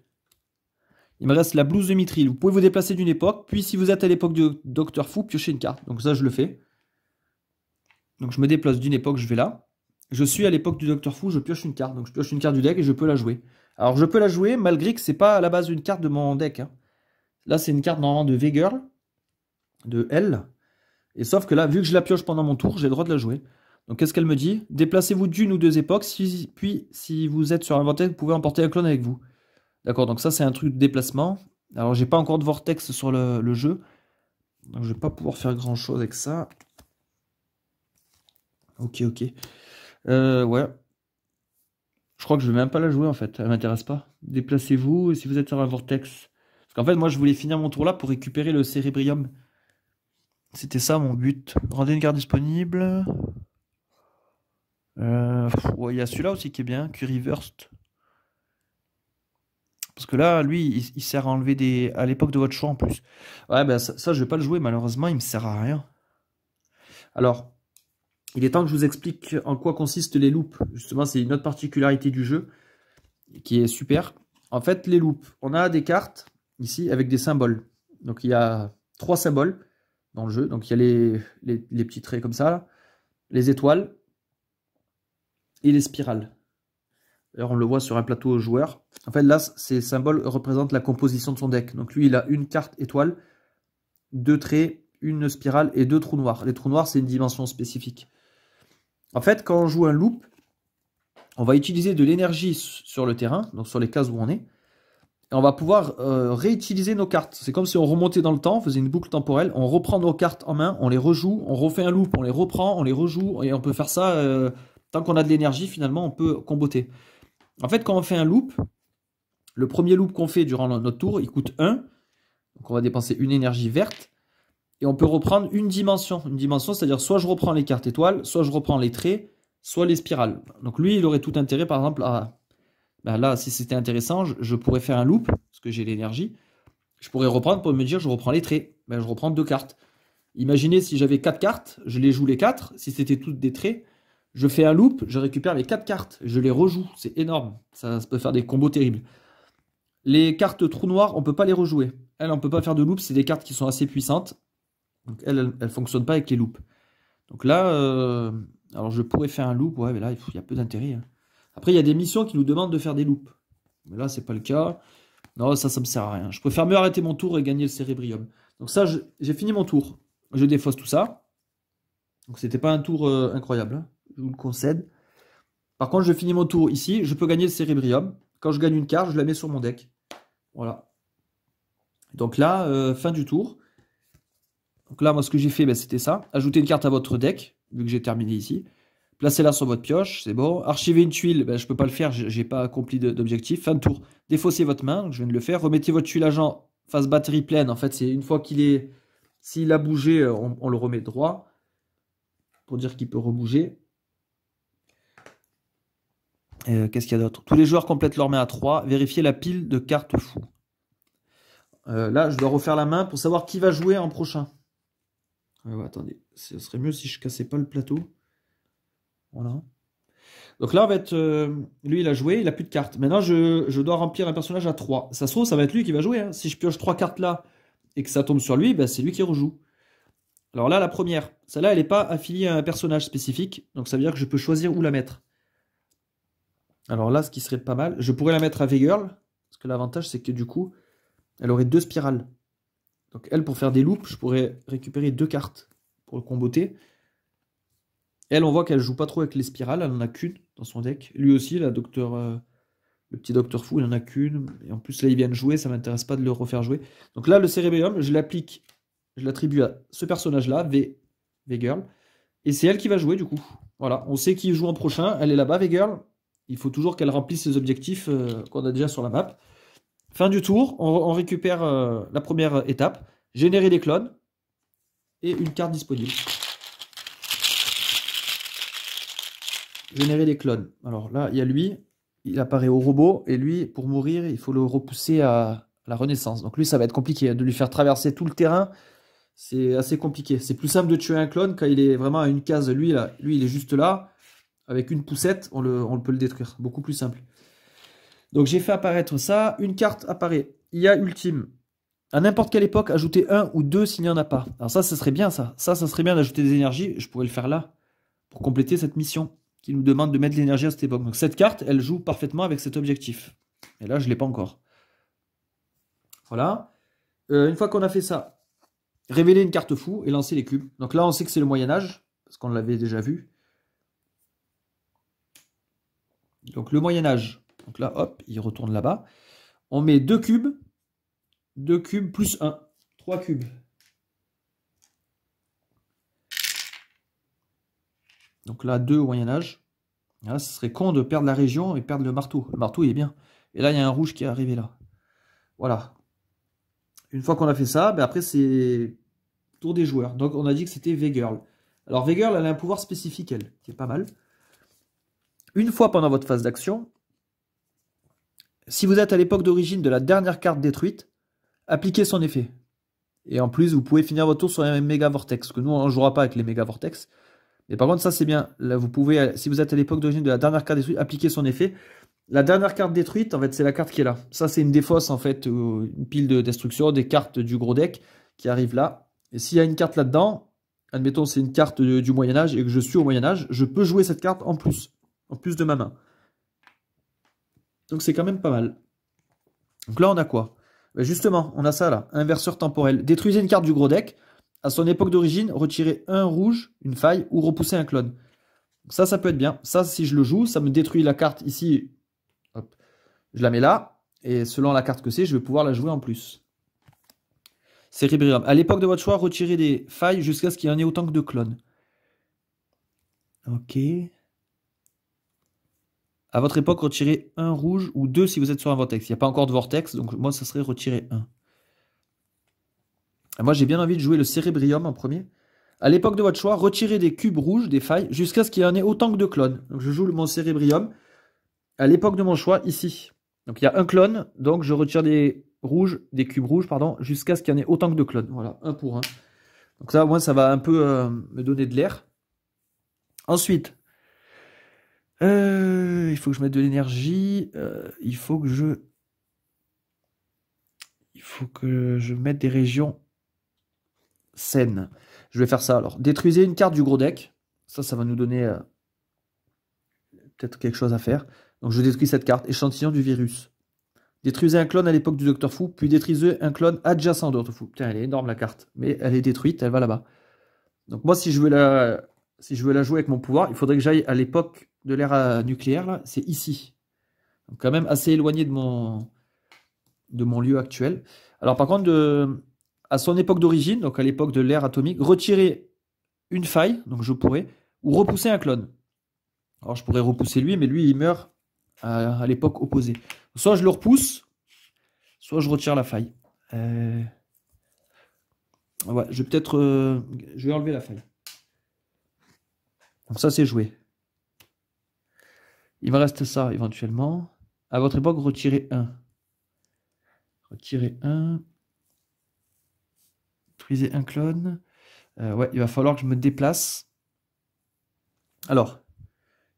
[SPEAKER 1] Il me reste la blouse de Mithril. Vous pouvez vous déplacer d'une époque. Puis si vous êtes à l'époque du Docteur Fou, piochez une carte. Donc ça, je le fais. Donc je me déplace d'une époque, je vais là. Je suis à l'époque du Docteur Fou, je pioche une carte. Donc je pioche une carte du deck et je peux la jouer. Alors je peux la jouer malgré que c'est pas à la base une carte de mon deck. Hein. Là, c'est une carte normalement de V-Girl. De L. Et sauf que là, vu que je la pioche pendant mon tour, j'ai le droit de la jouer. Donc qu'est-ce qu'elle me dit? Déplacez-vous d'une ou deux époques. Puis si vous êtes sur inventaire, vous pouvez emporter un clone avec vous. D'accord, donc ça c'est un truc de déplacement. Alors, j'ai pas encore de vortex sur le jeu. Donc, je vais pas pouvoir faire grand chose avec ça. Ok, ok. Ouais. Je crois que je vais même pas la jouer en fait. Elle m'intéresse pas. Déplacez-vous si vous êtes sur un vortex. Parce qu'en fait, moi, je voulais finir mon tour là pour récupérer le Cérébrium. C'était ça mon but. Rendez une carte disponible. Ouais, il y a celui-là aussi qui est bien. Curryverst. Parce que là, lui, il sert à enlever des. À l'époque de votre choix en plus. Ouais, ben ça, je vais pas le jouer. Malheureusement, il me sert à rien. Alors, il est temps que je vous explique en quoi consistent les loops. Justement, c'est une autre particularité du jeu qui est super. En fait, les loops, on a des cartes ici avec des symboles. Donc, il y a 3 symboles dans le jeu. Donc, il y a les petits traits comme ça, là, les étoiles et les spirales. D'ailleurs, on le voit sur un plateau joueur. En fait, là, ces symboles représentent la composition de son deck. Donc, lui, il a une carte étoile, 2 traits, une spirale et 2 trous noirs. Les trous noirs, c'est une dimension spécifique. En fait, quand on joue un loop, on va utiliser de l'énergie sur le terrain, donc sur les cases où on est, et on va pouvoir réutiliser nos cartes. C'est comme si on remontait dans le temps, on faisait une boucle temporelle, on reprend nos cartes en main, on les rejoue, on refait un loop, on les reprend, on les rejoue, et on peut faire ça tant qu'on a de l'énergie, finalement, on peut comboter. En fait, quand on fait un loop, le premier loop qu'on fait durant notre tour, il coûte 1, donc on va dépenser une énergie verte, et on peut reprendre une dimension. Une dimension, c'est-à-dire soit je reprends les cartes étoiles, soit je reprends les traits, soit les spirales. Donc lui, il aurait tout intérêt, par exemple, à... Ben là, si c'était intéressant, je pourrais faire un loop, parce que j'ai l'énergie. Je pourrais reprendre pour me dire, je reprends les traits. Ben, je reprends 2 cartes. Imaginez si j'avais 4 cartes, je les joue les 4. Si c'était toutes des traits, je fais un loop, je récupère les 4 cartes. Je les rejoue. C'est énorme. Ça peut faire des combos terribles. Les cartes trous noirs, on ne peut pas les rejouer. Elles, on ne peut pas faire de loop. C'est des cartes qui sont assez puissantes. Donc elles ne fonctionnent pas avec les loops. Donc là, alors je pourrais faire un loop. Ouais, mais là, il y a peu d'intérêt. Hein. Après, il y a des missions qui nous demandent de faire des loops. Mais là, c'est pas le cas. Non, ça me sert à rien. Je préfère mieux arrêter mon tour et gagner le Cérébrium. Donc ça, j'ai fini mon tour. Je défausse tout ça. Donc c'était pas un tour incroyable. Hein. Je vous le concède. Par contre, je finis mon tour ici. Je peux gagner le Cérébrium. Quand je gagne une carte, je la mets sur mon deck. Voilà. Donc là, fin du tour. Donc là, moi, ce que j'ai fait, ben, c'était ça. Ajouter une carte à votre deck, vu que j'ai terminé ici. Placez-la sur votre pioche, c'est bon. Archiver une tuile, ben, je ne peux pas le faire, j'ai pas accompli d'objectif. Fin de tour. Défaussez votre main, donc je viens de le faire. Remettez votre tuile agent face batterie pleine. En fait, c'est une fois qu'il est... S'il a bougé, on le remet droit. Pour dire qu'il peut rebouger. Qu'est-ce qu'il y a d'autre? Tous les joueurs complètent leur main à 3. Vérifiez la pile de cartes fous. Là, je dois refaire la main pour savoir qui va jouer en prochain. Ouais, attendez, ce serait mieux si je cassais pas le plateau. Voilà. Donc là, en fait, lui, il a joué, il a plus de cartes. Maintenant, je dois remplir un personnage à 3. Ça se trouve, ça va être lui qui va jouer. Hein. Si je pioche 3 cartes là et que ça tombe sur lui, ben, c'est lui qui rejoue. Alors là, la première, celle-là, elle n'est pas affiliée à un personnage spécifique. Donc ça veut dire que je peux choisir où la mettre. Alors là, ce qui serait pas mal, je pourrais la mettre à V-Girl. Parce que l'avantage, c'est que du coup, elle aurait 2 spirales. Donc elle, pour faire des loops, je pourrais récupérer 2 cartes pour le comboter. Elle, on voit qu'elle joue pas trop avec les spirales, elle en a qu'une dans son deck. Lui aussi, le petit docteur fou, il en a qu'une. Et en plus, là, il vient de jouer, ça m'intéresse pas de le refaire jouer. Donc là, le Cérébrium, je l'applique, je l'attribue à ce personnage-là, V-Girl. Et c'est elle qui va jouer, du coup. Voilà, on sait qui joue en prochain. Elle est là-bas, V-Girl. Il faut toujours qu'elle remplisse ses objectifs qu'on a déjà sur la map. Fin du tour, on récupère la première étape. Générer des clones. Et une carte disponible. Générer des clones. Alors là, il y a lui, il apparaît au robot, et lui, pour mourir, il faut le repousser à la renaissance. Donc lui, ça va être compliqué, de lui faire traverser tout le terrain, c'est assez compliqué. C'est plus simple de tuer un clone quand il est vraiment à une case. Lui, là, lui il est juste là, avec une poussette, on peut le détruire. Beaucoup plus simple. Donc j'ai fait apparaître ça, une carte apparaît. Il y a ultime. À n'importe quelle époque, ajouter 1 ou 2 s'il n'y en a pas. Alors ça serait bien ça. Ça serait bien d'ajouter des énergies. Je pourrais le faire là, pour compléter cette mission qui nous demande de mettre de l'énergie à cette époque. Donc cette carte, elle joue parfaitement avec cet objectif. Et là, je ne l'ai pas encore. Voilà. Une fois qu'on a fait ça, révéler une carte fou et lancer les cubes. Donc là, on sait que c'est le Moyen-Âge, parce qu'on l'avait déjà vu. Donc le Moyen-Âge. Donc là, hop, il retourne là-bas. On met 2 cubes. 2 cubes plus 1. 3 cubes. Donc là, 2 au Moyen-Âge. Là, ce serait con de perdre la région et perdre le marteau. Le marteau, il est bien. Et là, il y a un rouge qui est arrivé là. Voilà. Une fois qu'on a fait ça, ben après, c'est tour des joueurs. Donc, on a dit que c'était V-Girl. Alors, V-Girl, elle a un pouvoir spécifique, elle, qui est pas mal. Une fois pendant votre phase d'action, si vous êtes à l'époque d'origine de la dernière carte détruite, appliquez son effet. Et en plus, vous pouvez finir votre tour sur un méga vortex. Parce que nous, on ne jouera pas avec les méga vortex. Mais par contre, ça, c'est bien. Là, vous pouvez, si vous êtes à l'époque d'origine de la dernière carte détruite, appliquer son effet. La dernière carte détruite, en fait, c'est la carte qui est là. Ça, c'est une défausse, en fait, une pile de destruction, des cartes du gros deck qui arrivent là. Et s'il y a une carte là-dedans, admettons, c'est une carte du Moyen-Âge et que je suis au Moyen-Âge, je peux jouer cette carte en plus de ma main. Donc, c'est quand même pas mal. Donc là, on a quoi? Ben justement, on a ça là, inverseur temporel. Détruisez une carte du gros deck. À son époque d'origine, retirez un rouge, une faille, ou repoussez un clone. Ça peut être bien. Ça, si je le joue, ça me détruit la carte ici. Hop. Je la mets là. Et selon la carte que c'est, je vais pouvoir la jouer en plus. Cérébrium. À l'époque de votre choix, retirez des failles jusqu'à ce qu'il y en ait autant que de clones. Ok. À votre époque, retirez un rouge ou 2 si vous êtes sur un vortex. Il n'y a pas encore de vortex, donc moi, ça serait retirer 1. Moi, j'ai bien envie de jouer le Cérébrium en premier. À l'époque de votre choix, retirez des cubes rouges, des failles, jusqu'à ce qu'il y en ait autant que de clones. Donc, je joue mon Cérébrium. À l'époque de mon choix, ici. Donc, il y a un clone, donc je retire des cubes rouges, pardon, jusqu'à ce qu'il y en ait autant que de clones. Voilà, 1 pour 1. Donc ça, moi, ça va un peu me donner de l'air. Ensuite, il faut que je mette de l'énergie. Il faut que je mette des régions saines. Je vais faire ça alors. Détruisez une carte du gros deck. Ça va nous donner peut-être quelque chose à faire. Donc je détruis cette carte. Échantillon du virus. Détruisez un clone à l'époque du Docteur Fou, puis détruisez un clone adjacent au Docteur Fou. Putain, elle est énorme la carte. Mais elle est détruite, elle va là-bas. Donc moi, si je veux la jouer avec mon pouvoir, il faudrait que j'aille à l'époque de l'ère nucléaire. Là, c'est ici. Donc quand même assez éloigné de mon lieu actuel. Alors par contre, à son époque d'origine, donc à l'époque de l'ère atomique, retirer une faille, donc je pourrais, ou repousser un clone. Alors je pourrais repousser lui, mais lui il meurt à l'époque opposée. Soit je le repousse, soit je retire la faille. Ouais, je vais enlever la faille. Donc ça c'est joué. Il me reste ça éventuellement. À votre époque, retirez 1. Retirez 1. Détruisez un clone. Ouais, il va falloir que je me déplace. Alors,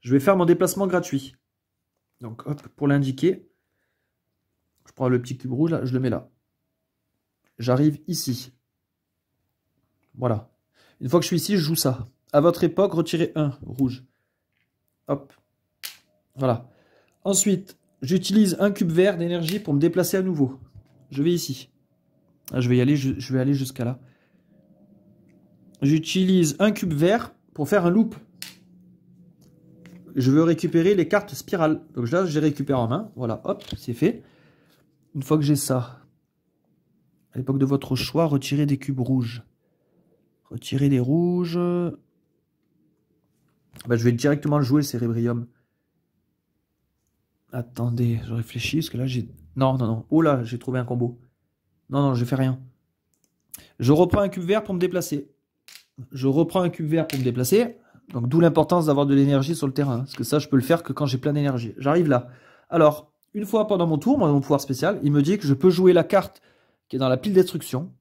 [SPEAKER 1] je vais faire mon déplacement gratuit. Donc, hop, pour l'indiquer, je prends le petit cube rouge, là, je le mets là. J'arrive ici. Voilà. Une fois que je suis ici, je joue ça. À votre époque, retirez 1, rouge. Hop. Voilà. Ensuite, j'utilise un cube vert d'énergie pour me déplacer à nouveau. Je vais ici. Ah, je vais aller jusqu'à là. J'utilise un cube vert pour faire un loop. Je veux récupérer les cartes spirales. Donc là, je les récupère en main. Voilà, hop, c'est fait. Une fois que j'ai ça, à l'époque de votre choix, retirez des cubes rouges. Retirez des rouges. Bah, je vais directement le jouer, le Cérébrium. Attendez, je réfléchis, parce que là, j'ai... Non. Oh là, j'ai trouvé un combo. Non, je fais rien. Je reprends un cube vert pour me déplacer. Donc, d'où l'importance d'avoir de l'énergie sur le terrain. Parce que ça, je peux le faire que quand j'ai plein d'énergie. J'arrive là. Alors, une fois pendant mon tour, mon pouvoir spécial, il me dit que je peux jouer la carte qui est dans la pile destruction.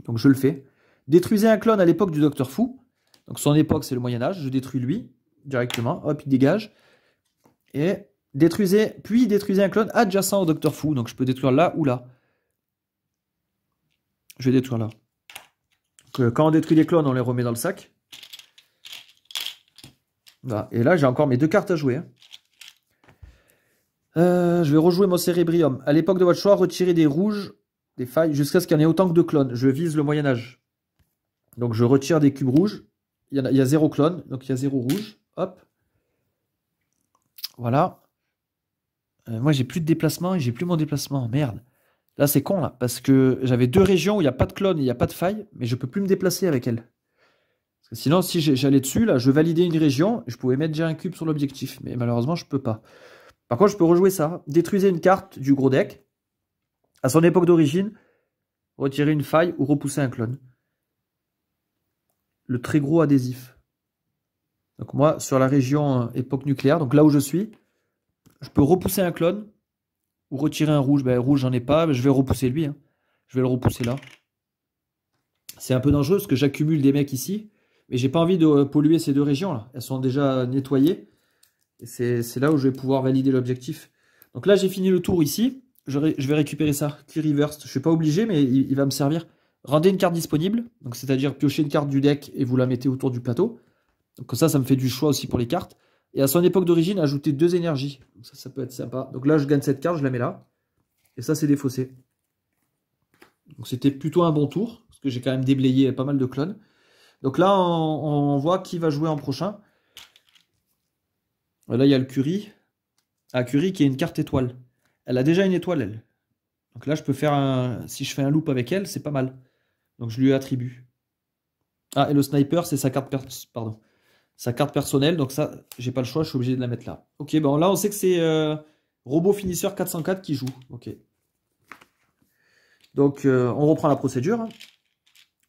[SPEAKER 1] Donc, je le fais. Détruisez un clone à l'époque du Docteur Fou. Donc, son époque, c'est le Moyen-Âge. Je détruis lui, directement. Hop, il dégage. Et détruisez un clone adjacent au Docteur Fou. Donc, je peux détruire là ou là. Je vais détruire là. Donc, quand on détruit les clones, on les remet dans le sac. Voilà. Et là, j'ai encore mes 2 cartes à jouer. Je vais rejouer mon Cérébrium. À l'époque de votre choix, retirez des rouges, des failles, jusqu'à ce qu'il y en ait autant que de clones. Je vise le Moyen-Âge. Donc, je retire des cubes rouges. Il y a 0 clone, donc il y a 0 rouge. Hop. Voilà. Moi, j'ai plus de déplacement et j'ai plus mon déplacement. Merde. Là, c'est con, là, parce que j'avais 2 régions où il n'y a pas de clone et il n'y a pas de faille, mais je peux plus me déplacer avec elle. Parce que sinon, si j'allais dessus, là, je validais une région, je pouvais mettre déjà un cube sur l'objectif, mais malheureusement, je peux pas. Par contre, je peux rejouer ça. Détruisez une carte du gros deck. À son époque d'origine, retirer une faille ou repousser un clone. Le très gros adhésif. Donc moi, sur la région époque nucléaire, donc là où je suis, je peux repousser un clone ou retirer un rouge. Ben, rouge, j'en ai pas, je vais repousser lui. Hein. Je vais le repousser là. C'est un peu dangereux parce que j'accumule des mecs ici, mais j'ai pas envie de polluer ces 2 régions là. Elles sont déjà nettoyées. Et c'est là où je vais pouvoir valider l'objectif. Donc là, j'ai fini le tour ici. Je vais récupérer ça. Key Reverse. Je suis pas obligé, mais il va me servir. Rendez une carte disponible. Donc c'est-à-dire piocher une carte du deck et vous la mettez autour du plateau. Donc ça me fait du choix aussi pour les cartes. Et à son époque d'origine, ajouter 2 énergies. Donc ça peut être sympa. Donc là, je gagne cette carte, je la mets là. Et ça, c'est défaussé. Donc c'était plutôt un bon tour. Parce que j'ai quand même déblayé pas mal de clones. Donc là, on voit qui va jouer en prochain. Là, il y a le Curie. Ah, Curie qui est une carte étoile. Elle a déjà une étoile, elle. Donc là, je peux faire un... Si je fais un loop avec elle, c'est pas mal. Donc je lui attribue. Ah, et le sniper, c'est sa carte... Pardon. Sa carte personnelle. Donc ça, j'ai pas le choix, je suis obligé de la mettre là. Ok, bon là, on sait que c'est Robot Finisseur 404 qui joue. Ok. Donc, on reprend la procédure. Hein.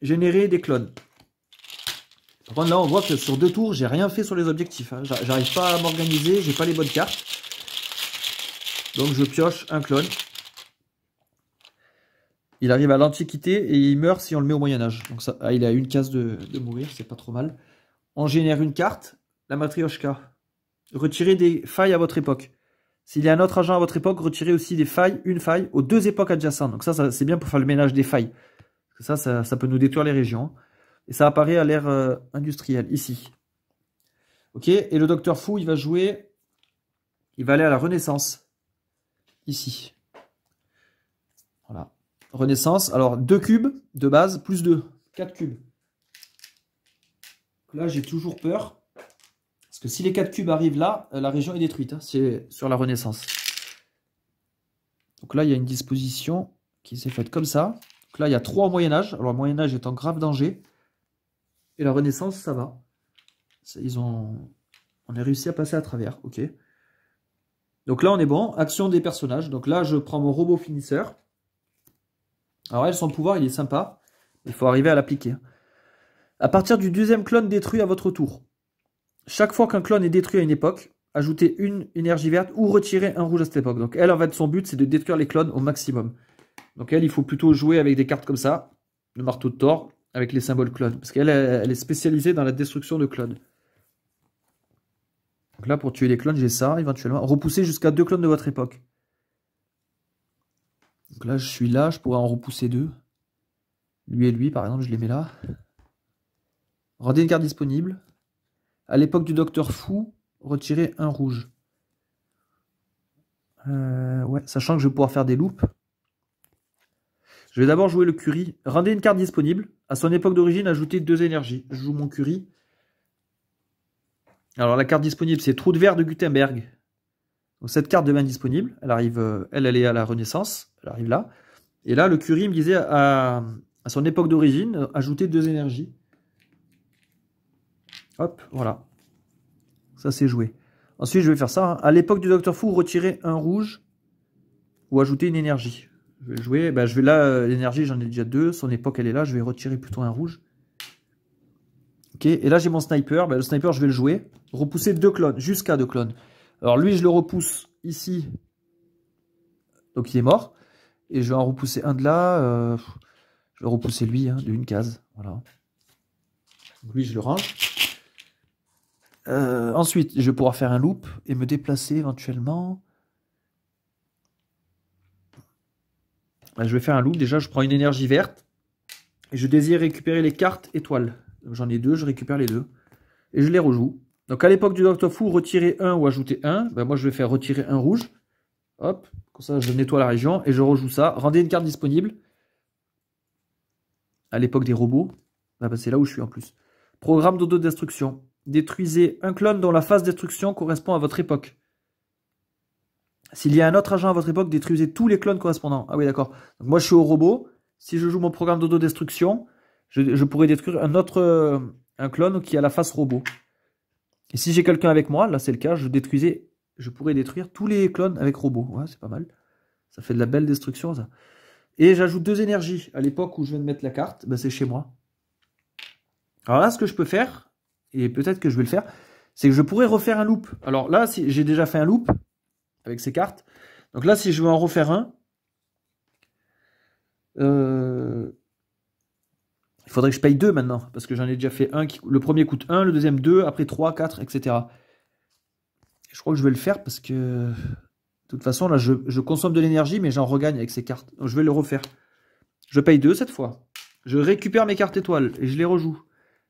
[SPEAKER 1] Générer des clones. Par contre, là, on voit que sur 2 tours, j'ai rien fait sur les objectifs. Hein. J'arrive pas à m'organiser, j'ai pas les bonnes cartes. Donc, je pioche un clone. Il arrive à l'Antiquité et il meurt si on le met au Moyen-Âge. Donc, ça, il a une case de mourir, c'est pas trop mal. On génère une carte, la Matryoshka. Retirez des failles à votre époque. S'il y a un autre agent à votre époque, retirez aussi des failles, une faille, aux 2 époques adjacentes. Donc, ça c'est bien pour faire le ménage des failles. Parce que ça peut nous détruire les régions. Et ça apparaît à l'ère industrielle, ici. Ok, et le Docteur Fou, il va jouer... Il va aller à la Renaissance. Ici. Voilà. Renaissance. Alors, 2 cubes de base, plus 2. 4 cubes. Là, j'ai toujours peur. Parce que si les 4 cubes arrivent là, la région est détruite. Hein, c'est sur la Renaissance. Donc là, il y a une disposition qui s'est faite comme ça. Donc là, il y a 3 au Moyen-Âge. Alors, le Moyen-Âge est en grave danger. Et la Renaissance, ça va. On a réussi à passer à travers. Ok. Donc là, on est bon. Action des personnages. Donc là, je prends mon robot finisseur. Alors elle, son pouvoir, il est sympa. Il faut arriver à l'appliquer. À partir du 2e clone détruit à votre tour. Chaque fois qu'un clone est détruit à une époque, ajoutez une énergie verte ou retirez un rouge à cette époque. Donc elle, en fait, son but, c'est de détruire les clones au maximum. Donc elle, il faut plutôt jouer avec des cartes comme ça. Le marteau de Thor, avec les symboles clones. Parce qu'elle elle est spécialisée dans la destruction de clones. Donc là, pour tuer les clones, j'ai ça, éventuellement. Repousser jusqu'à 2 clones de votre époque. Donc là, je suis là, je pourrais en repousser 2. Lui et lui, par exemple, je les mets là. Rendez une carte disponible. À l'époque du Docteur Fou, retirez un rouge. Ouais, sachant que je vais pouvoir faire des loops. Je vais d'abord jouer le Curie. Rendez une carte disponible. À son époque d'origine, ajoutez 2 énergies. Je joue mon Curie. Alors la carte disponible, c'est Trou de verre de Gutenberg. Donc cette carte devient disponible. Elle arrive, elle est à la Renaissance. Elle arrive là. Et là, le Curie me disait à son époque d'origine, ajouter 2 énergies. Hop, voilà. Ça, c'est joué. Ensuite, je vais faire ça. Hein. À l'époque du Docteur Fou, retirer un rouge ou ajouter une énergie. Je vais jouer. Ben, je vais là, l'énergie, j'en ai déjà 2. Son époque, elle est là. Je vais retirer plutôt un rouge. Ok. Et là, j'ai mon sniper. Ben, le sniper, je vais le jouer. Repousser 2 clones, jusqu'à 2 clones. Alors, lui, je le repousse ici. Donc, il est mort. Et je vais en repousser un de là. Je vais repousser lui, hein, d'une case. Voilà. Donc, lui, je le range. Ensuite, je vais pouvoir faire un loop et me déplacer éventuellement. Je vais faire un loop. Déjà, je prends une énergie verte. Et je désire récupérer les cartes étoiles. J'en ai 2, je récupère les 2. Et je les rejoue. Donc, à l'époque du Docteur Fou, retirer 1 ou ajouter 1. Ben, moi, je vais faire retirer un rouge. Hop. Comme ça, je nettoie la région. Et je rejoue ça. Rendez une carte disponible. À l'époque des robots. Ben, c'est là où je suis en plus. Programme d'autodestruction. Détruisez un clone dont la phase destruction correspond à votre époque. S'il y a un autre agent à votre époque, détruisez tous les clones correspondants. Ah oui, d'accord. Donc moi, je suis au robot. Si je joue mon programme d'autodestruction, je pourrais détruire un autre un clone qui a la face robot. Et si j'ai quelqu'un avec moi, là c'est le cas, je pourrais détruire tous les clones avec robot. Ouais, c'est pas mal. Ça fait de la belle destruction, ça. Et j'ajoute 2 énergies. À l'époque où je viens de mettre la carte, ben, c'est chez moi. Alors là, ce que je peux faire, et peut-être que je vais le faire, c'est que je pourrais refaire un loop. Alors là, si j'ai déjà fait un loop avec ces cartes. Donc là, si je veux en refaire un, il faudrait que je paye 2 maintenant, parce que j'en ai déjà fait un. Le premier coûte 1, le deuxième 2, après 3, 4, etc. Je crois que je vais le faire parce que, de toute façon, là, je consomme de l'énergie, mais j'en regagne avec ces cartes. Donc je vais le refaire. Je paye 2 cette fois. Je récupère mes cartes étoiles et je les rejoue.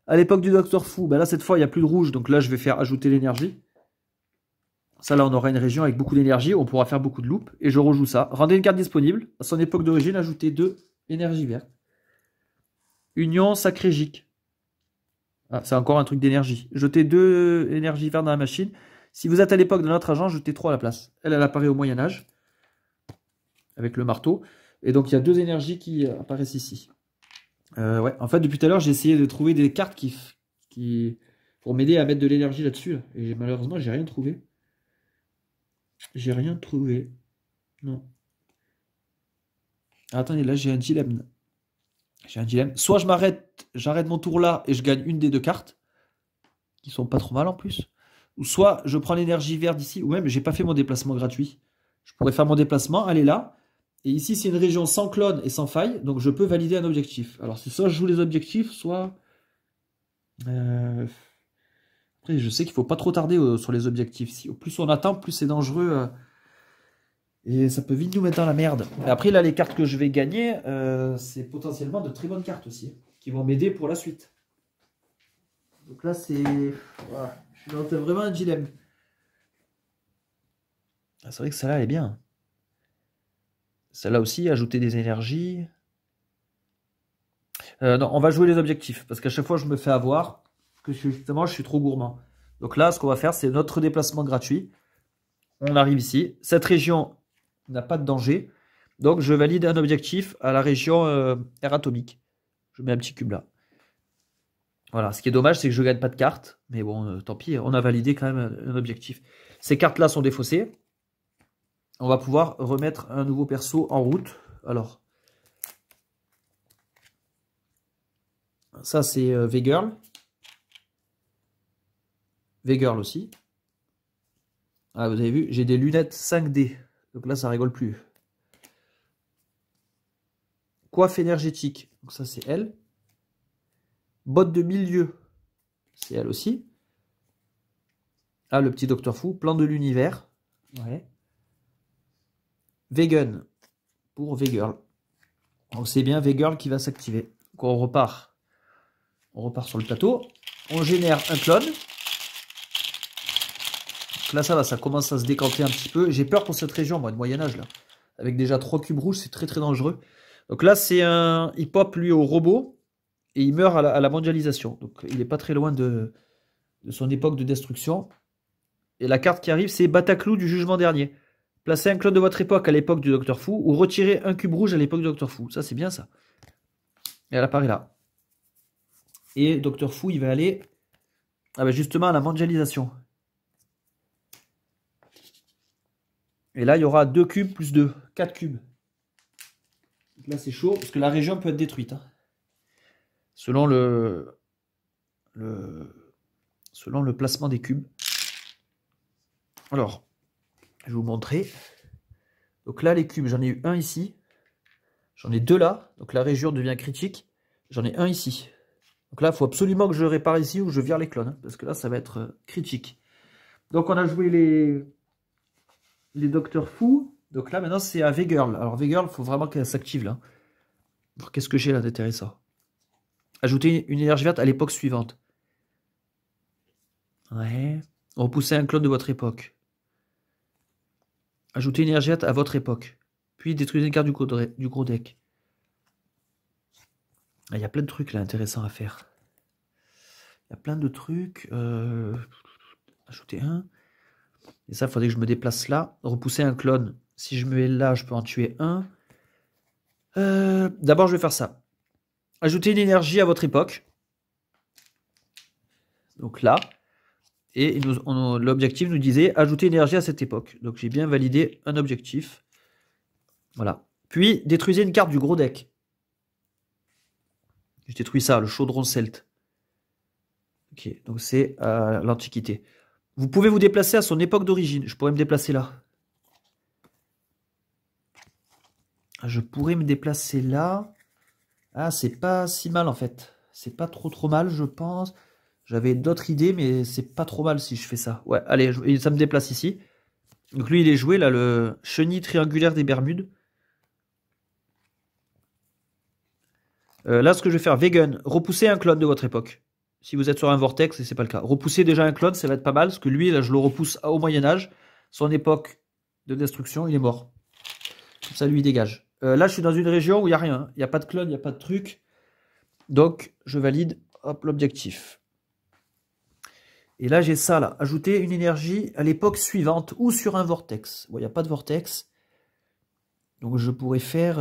[SPEAKER 1] À l'époque du Docteur Fou, ben là, cette fois, il n'y a plus de rouge, donc là, je vais faire ajouter l'énergie. Ça, là, on aura une région avec beaucoup d'énergie, on pourra faire beaucoup de loops, et je rejoue ça. Rendez une carte disponible. À son époque d'origine, ajoutez 2 énergies vertes. Union sacrégique. Ah, c'est encore un truc d'énergie. Jetez 2 énergies vertes dans la machine. Si vous êtes à l'époque de notre agent, jetez 3 à la place. Elle apparaît au Moyen-Âge, avec le marteau. Et donc, il y a 2 énergies qui apparaissent ici. Ouais, en fait, depuis tout à l'heure, j'ai essayé de trouver des cartes pour m'aider à mettre de l'énergie là-dessus. Là. Et malheureusement, j'ai rien trouvé. J'ai rien trouvé. Non. Ah, attendez, là, j'ai un dilemme. J'ai un dilemme. Soit j'arrête mon tour là et je gagne une des 2 cartes, qui sont pas trop mal en plus. Ou soit je prends l'énergie verte d'ici, ou même j'ai pas fait mon déplacement gratuit. Je pourrais faire mon déplacement, aller là. Et ici, c'est une région sans clone et sans faille, donc je peux valider un objectif. Alors, c'est soit je joue les objectifs, soit... Après, je sais qu'il faut pas trop tarder sur les objectifs. Si, plus on attend, plus c'est dangereux. Et ça peut vite nous mettre dans la merde. Et après, là, les cartes que je vais gagner, c'est potentiellement de très bonnes cartes aussi, qui vont m'aider pour la suite. Donc là, c'est... Voilà. Je suis dans vraiment un dilemme. Ah, c'est vrai que celle-là, elle est bien. Celle-là aussi, ajouter des énergies. Non, on va jouer les objectifs, parce qu'à chaque fois, je me fais avoir, que justement, je suis trop gourmand. Donc là, ce qu'on va faire, c'est notre déplacement gratuit. On arrive ici. Cette région n'a pas de danger. Donc, je valide un objectif à la région air atomique. Je mets un petit cube là. Voilà, ce qui est dommage, c'est que je ne gagne pas de cartes. Mais bon, tant pis, on a validé quand même un objectif. Ces cartes-là sont défaussées. On va pouvoir remettre un nouveau perso en route. Alors, ça c'est V-Girl. V-Girl aussi. Ah, vous avez vu, j'ai des lunettes 5D. Donc là, ça rigole plus. Coiffe énergétique. Donc ça, c'est elle. Botte de milieu. C'est elle aussi. Ah, le petit Docteur Fou. Plan de l'univers. Ouais. Vegan. Pour V-Girl. Donc c'est bien V-Girl qui va s'activer. Donc on repart. On repart sur le plateau. On génère un clone. Donc là, ça va, ça commence à se décanter un petit peu. J'ai peur pour cette région, moi, de Moyen-Âge, là. Avec déjà 3 cubes rouges, c'est très très dangereux. Donc là, c'est un... Il pop, lui, au robot. Et il meurt à la mondialisation. Donc il n'est pas très loin de son époque de destruction. Et la carte qui arrive, c'est Bataclou du jugement dernier. Placez un clone de votre époque à l'époque du Docteur Fou, ou retirez un cube rouge à l'époque du Docteur Fou. Ça, c'est bien, ça. Et elle apparaît là. Et Docteur Fou, il va aller... Ah ben justement, à la mondialisation. Et là, il y aura 2 cubes plus 2. 4 cubes. Donc là, c'est chaud, parce que la région peut être détruite. Hein. Selon selon le placement des cubes. Alors, je vais vous montrer. Donc là, les cubes, j'en ai eu un ici. J'en ai 2 là. Donc la région devient critique. J'en ai un ici. Donc là, il faut absolument que je répare ici ou je vire les clones. Hein, parce que là, ça va être critique. Donc on a joué les Docteurs Fous. Donc là, maintenant, c'est à V-Girl. Alors V-Girl, il faut vraiment qu'elle s'active là. Alors qu'est-ce que j'ai là d'intéressant? Ajouter une énergie verte à l'époque suivante. Ouais. Repousser un clone de votre époque. Ajouter une énergie verte à votre époque. Puis détruire une carte du gros deck. Il y a plein de trucs là intéressants à faire. Il y a plein de trucs. Ajouter un. Et ça, il faudrait que je me déplace là. Repousser un clone. Si je me mets là, je peux en tuer un. D'abord, je vais faire ça. Ajouter une énergie à votre époque. Donc là. Et l'objectif nous disait ajouter une énergie à cette époque. Donc j'ai bien validé un objectif. Voilà. Puis, détruisez une carte du gros deck. Je détruis ça, le chaudron celte. Ok, donc c'est l'Antiquité. Vous pouvez vous déplacer à son époque d'origine. Je pourrais me déplacer là. Je pourrais me déplacer là. Ah, c'est pas si mal en fait. C'est pas trop mal, je pense. J'avais d'autres idées, mais c'est pas trop mal si je fais ça. Ouais, allez, ça me déplace ici. Donc lui, il est joué là, le chenille triangulaire des Bermudes. Là, ce que je vais faire, vegan, repousser un clone de votre époque. Si vous êtes sur un vortex, et c'est pas le cas. Repousser déjà un clone, ça va être pas mal, parce que lui, là, je le repousse au Moyen-Âge. Son époque de destruction, il est mort. Comme ça, lui, il dégage. Là, je suis dans une région où il n'y a rien. Hein. Il n'y a pas de clone, il n'y a pas de truc. Donc, je valide l'objectif. Et là, j'ai ça, là. Ajouter une énergie à l'époque suivante ou sur un vortex. Bon, il n'y a pas de vortex. Donc, je pourrais faire...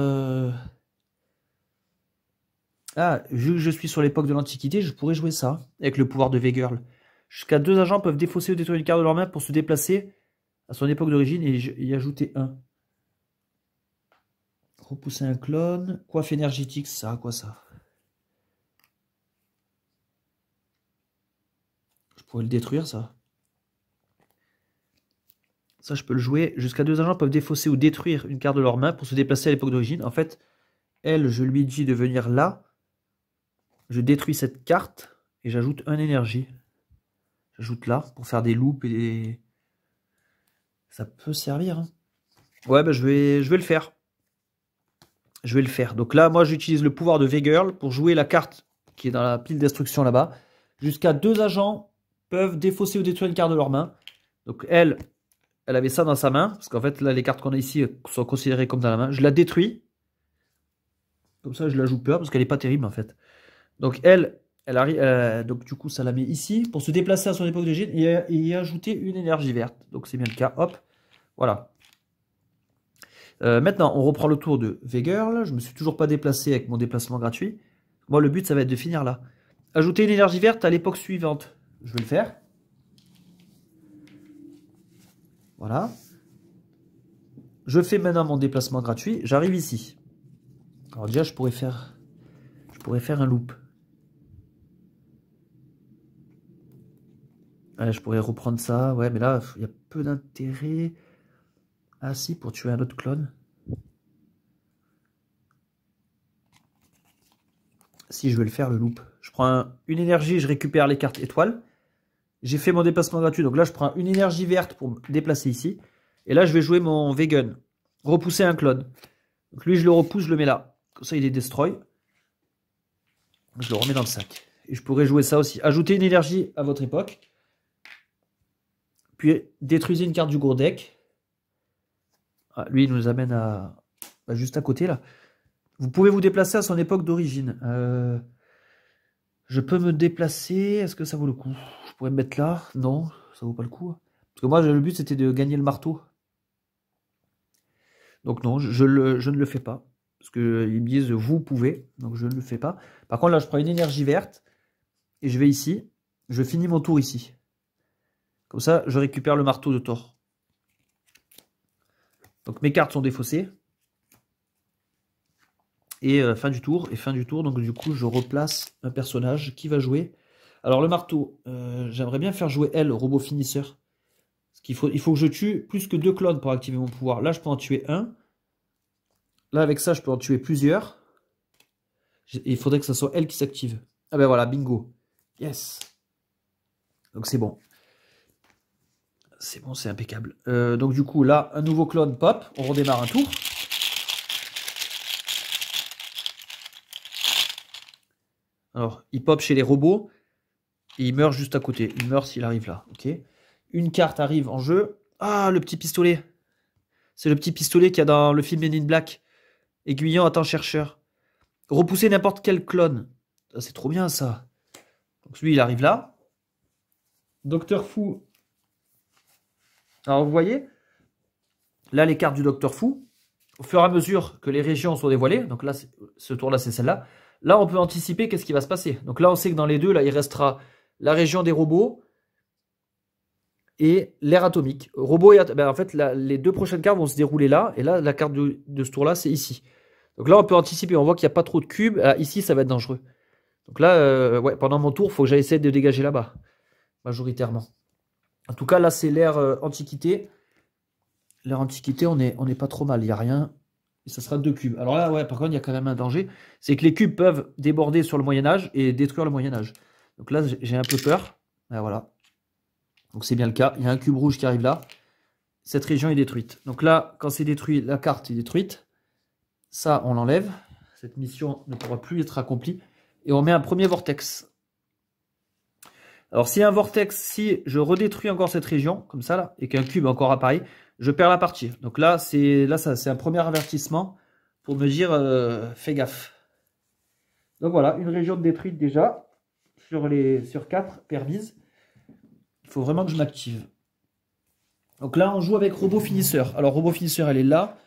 [SPEAKER 1] Ah, vu que je suis sur l'époque de l'Antiquité, je pourrais jouer ça, avec le pouvoir de V-Girl. Jusqu'à 2 agents peuvent défausser ou détruire une carte de leur main pour se déplacer à son époque d'origine et y ajouter un. Repousser un clone. Coiffe énergétique, ça sert à quoi ça? Je pourrais le détruire, ça. Ça, je peux le jouer. Jusqu'à 2 agents peuvent défausser ou détruire une carte de leur main pour se déplacer à l'époque d'origine. En fait, elle, je lui dis de venir là. Je détruis cette carte et j'ajoute un énergie. J'ajoute là pour faire des loops et des... Ça peut servir. Hein. Ouais, bah, je vais le faire. Je vais le faire. Donc là, moi, j'utilise le pouvoir de V-Girl pour jouer la carte qui est dans la pile destruction là-bas. Jusqu'à 2 agents peuvent défausser ou détruire une carte de leur main. Donc elle avait ça dans sa main. Parce qu'en fait, là, les cartes qu'on a ici sont considérées comme dans la main. Je la détruis. Comme ça, je la joue peur parce qu'elle n'est pas terrible en fait. Donc elle arrive. Donc du coup, ça la met ici pour se déplacer à son époque d'origine et y ajouter une énergie verte. Donc c'est bien le cas. Hop. Voilà. Maintenant, on reprend le tour de V-Girl. Je me suis toujours pas déplacé avec mon déplacement gratuit. Moi, le but, ça va être de finir là. Ajouter une énergie verte à l'époque suivante. Je vais le faire. Voilà. Je fais maintenant mon déplacement gratuit. J'arrive ici. Alors déjà, je pourrais faire un loop. Ouais, je pourrais reprendre ça. Ouais, mais là, il y a peu d'intérêt. Ah si, pour tuer un autre clone. Si, je vais le faire, le loop. Je prends une énergie, je récupère les cartes étoiles. J'ai fait mon déplacement gratuit. Donc là, je prends une énergie verte pour me déplacer ici. Et là, je vais jouer mon vegan. Repousser un clone. Donc lui, je le repousse, je le mets là. Comme ça, il est destroy. Je le remets dans le sac. Et je pourrais jouer ça aussi. Ajouter une énergie à votre époque. Puis détruisez une carte du gros deck. Ah, lui, il nous amène à... juste à côté, là. Vous pouvez vous déplacer à son époque d'origine. Je peux me déplacer. Est-ce que ça vaut le coup? Je pourrais me mettre là. Non, ça vaut pas le coup. Parce que moi, le but, c'était de gagner le marteau. Donc non, je ne le fais pas. Parce qu'ils me disent, vous pouvez. Donc je ne le fais pas. Par contre, là, je prends une énergie verte. Et je vais ici. Je finis mon tour ici. Comme ça, je récupère le marteau de Thor. Donc mes cartes sont défaussées. Et fin du tour. Et fin du tour, donc du coup, je replace un personnage qui va jouer. Alors le marteau, j'aimerais bien faire jouer elle, robot finisseur. Il faut que je tue plus que 2 clones pour activer mon pouvoir. Là, je peux en tuer un. Là, avec ça, je peux en tuer plusieurs. Il faudrait que ce soit elle qui s'active. Ah ben voilà, bingo. Yes. Donc c'est bon. C'est bon, c'est impeccable. Donc du coup, là, un nouveau clone pop. On redémarre un tour. Alors, il pop chez les robots. Et il meurt juste à côté. Il meurt s'il arrive là. Ok. Une carte arrive en jeu. Ah, le petit pistolet. C'est le petit pistolet qu'il y a dans le film Men in Black. Aiguillon, attend chercheur. Repousser n'importe quel clone. C'est trop bien ça. Donc lui, il arrive là. Docteur Fou. Alors vous voyez, là les cartes du Docteur Fou, au fur et à mesure que les régions sont dévoilées, donc là, ce tour-là c'est celle-là, là on peut anticiper qu'est-ce qui va se passer. Donc là on sait que dans les deux, là il restera la région des robots et l'ère atomique. Robots et ben, en fait, les deux prochaines cartes vont se dérouler là, et là la carte de ce tour-là c'est ici. Donc là on peut anticiper, on voit qu'il n'y a pas trop de cubes, ah, ici ça va être dangereux. Donc là, ouais, pendant mon tour, il faut que j'aille essayer de dégager là-bas, majoritairement. En tout cas, là, c'est l'ère Antiquité. L'ère Antiquité, on n'est pas trop mal, il n'y a rien. Et ça sera 2 cubes. Alors là, ouais, par contre, il y a quand même un danger. C'est que les cubes peuvent déborder sur le Moyen-Âge et détruire le Moyen-Âge. Donc là, j'ai un peu peur. Ah, voilà. Donc c'est bien le cas. Il y a un cube rouge qui arrive là. Cette région est détruite. Donc là, quand c'est détruit, la carte est détruite. Ça, on l'enlève. Cette mission ne pourra plus être accomplie. Et on met un premier vortex. Alors s'il y a un vortex, si je redétruis encore cette région, comme ça là, et qu'un cube encore apparaît, je perds la partie. Donc là, c'est un premier avertissement pour me dire fais gaffe. Donc voilà, une région détruite déjà sur 4 permises. Il faut vraiment que je m'active. Donc là, on joue avec robot finisseur. Alors robot finisseur, elle est là.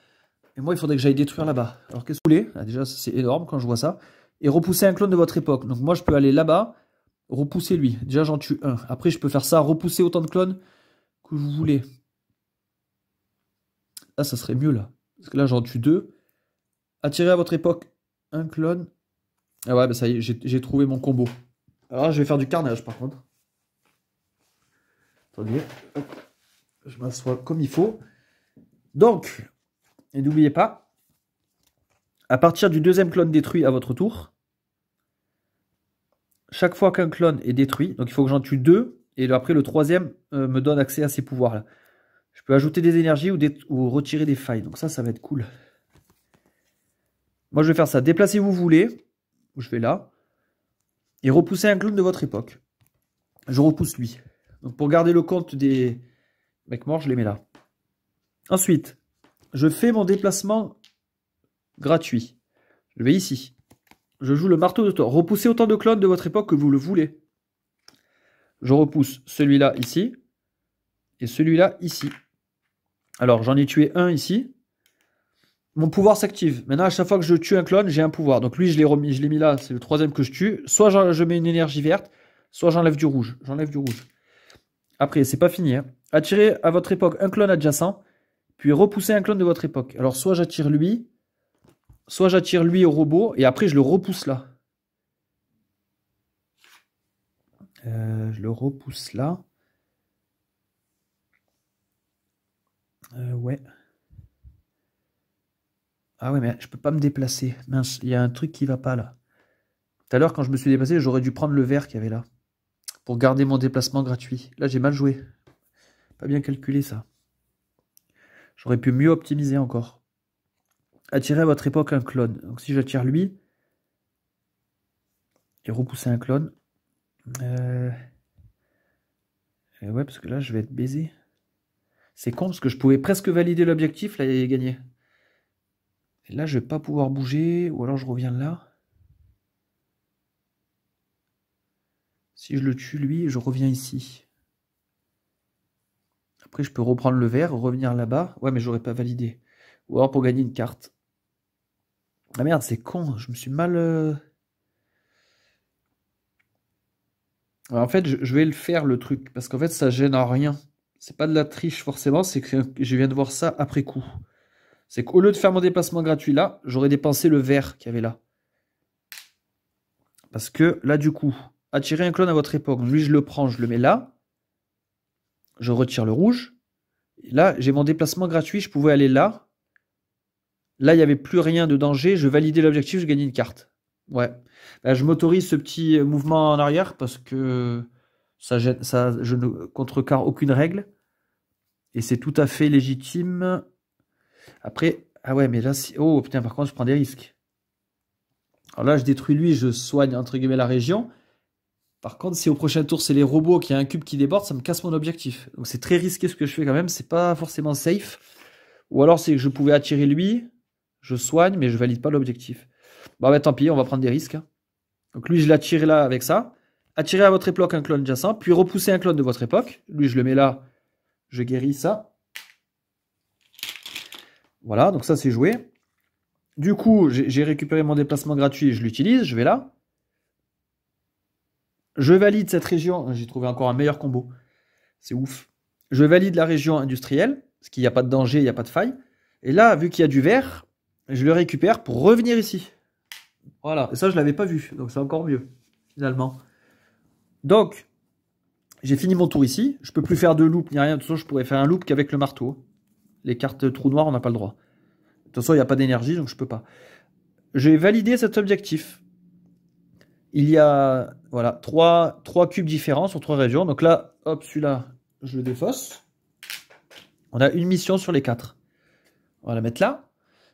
[SPEAKER 1] Et moi, il faudrait que j'aille détruire là-bas. Alors qu'est-ce que vous voulez? Déjà, c'est énorme quand je vois ça. Et repousser un clone de votre époque. Donc moi, je peux aller là-bas, repousser lui. Déjà, j'en tue un. Après, je peux faire ça, repousser autant de clones que vous voulez. Là, ça serait mieux, là. Parce que là, j'en tue 2. Attirer à votre époque un clone. Ah ouais, bah ça y est, j'ai trouvé mon combo. Alors là, je vais faire du carnage, par contre. Attendez. Hop. Je m'assois comme il faut. Donc, et n'oubliez pas, à partir du deuxième clone détruit à votre tour, chaque fois qu'un clone est détruit, donc il faut que j'en tue 2, et après le troisième me donne accès à ces pouvoirs-là. Je peux ajouter des énergies ou retirer des failles, donc ça va être cool. Moi je vais faire ça, déplacez où vous voulez, je vais là, et repousser un clone de votre époque. Je repousse lui. Donc pour garder le compte des mecs morts, je les mets là. Ensuite, je fais mon déplacement gratuit. Je vais ici. Je joue le marteau de Thor. Repoussez autant de clones de votre époque que vous le voulez. Je repousse celui-là ici. Et celui-là ici. Alors, j'en ai tué un ici. Mon pouvoir s'active. Maintenant, à chaque fois que je tue un clone, j'ai un pouvoir. Donc lui, je l'ai mis là. C'est le troisième que je tue. Soit je mets une énergie verte, soit j'enlève du rouge. J'enlève du rouge. Après, c'est pas fini. Hein. Attirez à votre époque un clone adjacent. Puis repoussez un clone de votre époque. Alors, soit j'attire lui... Soit j'attire lui au robot et après je le repousse là. Je le repousse là. Ouais. Ah ouais, mais je peux pas me déplacer. Mince, il y a un truc qui va pas là. Tout à l'heure, quand je me suis déplacé, j'aurais dû prendre le verre qu'il y avait là. Pour garder mon déplacement gratuit. Là, j'ai mal joué. Pas bien calculé ça. J'aurais pu mieux optimiser encore. Attirer à votre époque un clone. Donc si j'attire lui et repousser un clone. Et ouais, parce que là je vais être baisé. C'est con parce que je pouvais presque valider l'objectif là et gagner. Et là je vais pas pouvoir bouger ou alors je reviens là. Si je le tue lui, je reviens ici. Après je peux reprendre le verre, revenir là-bas. Ouais mais j'aurais pas validé. Ou alors pour gagner une carte. Ah merde, c'est con, je me suis mal... Alors, en fait, je vais le faire, le truc, parce qu'en fait, ça gêne en rien. C'est pas de la triche, forcément, c'est que je viens de voir ça après coup. C'est qu'au lieu de faire mon déplacement gratuit là, j'aurais dépensé le vert qu'il y avait là. Parce que là, du coup, attirer un clone à votre époque. Lui, je le prends, je le mets là. Je retire le rouge. Et là, j'ai mon déplacement gratuit, je pouvais aller là. Là, il n'y avait plus rien de danger. Je validais l'objectif, je gagnais une carte. Ouais. Là, je m'autorise ce petit mouvement en arrière parce que je ne contrecarre aucune règle. Et c'est tout à fait légitime. Après, ah ouais, mais là, oh putain, par contre, je prends des risques. Alors là, je détruis lui, je soigne entre guillemets la région. Par contre, si au prochain tour, c'est les robots qui a un cube qui déborde, ça me casse mon objectif. Donc c'est très risqué ce que je fais quand même. C'est pas forcément safe. Ou alors, c'est que je pouvais attirer lui. Je soigne, mais je valide pas l'objectif. Bon, bah tant pis, on va prendre des risques. Hein. Donc lui, je l'attire là avec ça. Attirer à votre époque un clone adjacent, puis repousser un clone de votre époque. Lui, je le mets là. Je guéris ça. Voilà, donc ça c'est joué. Du coup, j'ai récupéré mon déplacement gratuit et je l'utilise. Je vais là. Je valide cette région. J'ai trouvé encore un meilleur combo. C'est ouf. Je valide la région industrielle, parce qu'il n'y a pas de danger, il n'y a pas de faille. Et là, vu qu'il y a du vert, je le récupère pour revenir ici. Voilà, et ça je ne l'avais pas vu, donc c'est encore mieux, finalement. Donc, j'ai fini mon tour ici. Je ne peux plus faire de loop ni rien. De toute façon, je pourrais faire un loop qu'avec le marteau. Les cartes trous noirs, on n'a pas le droit. De toute façon, il n'y a pas d'énergie, donc je ne peux pas. J'ai validé cet objectif. Il y a voilà, trois cubes différents sur 3 régions. Donc là, hop, celui-là, je le défausse. On a une mission sur les 4. On va la mettre là.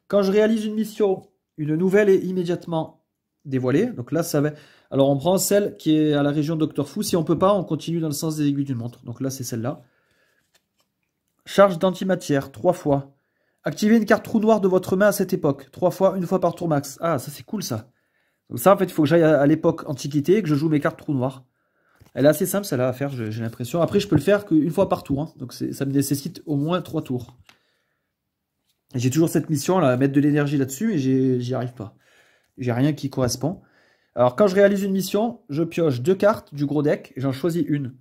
[SPEAKER 1] Quand je réalise une mission, une nouvelle est immédiatement dévoilée. Donc là, ça va... Alors, on prend celle qui est à la région Docteur Fou. Si on ne peut pas, on continue dans le sens des aiguilles d'une montre. Donc là, c'est celle-là. Charge d'antimatière, 3 fois. Activez une carte trou noir de votre main à cette époque. 3 fois, une fois par tour max. Ah, ça, c'est cool, ça. Donc ça, en fait, il faut que j'aille à l'époque Antiquité et que je joue mes cartes trou noir. Elle est assez simple, celle-là, à faire, j'ai l'impression. Après, je peux le faire qu'une fois par tour. Hein. Donc ça me nécessite au moins 3 tours. J'ai toujours cette mission, là, à mettre de l'énergie là-dessus, mais j'y arrive pas. J'ai rien qui correspond. Alors, quand je réalise une mission, je pioche 2 cartes du gros deck et j'en choisis une.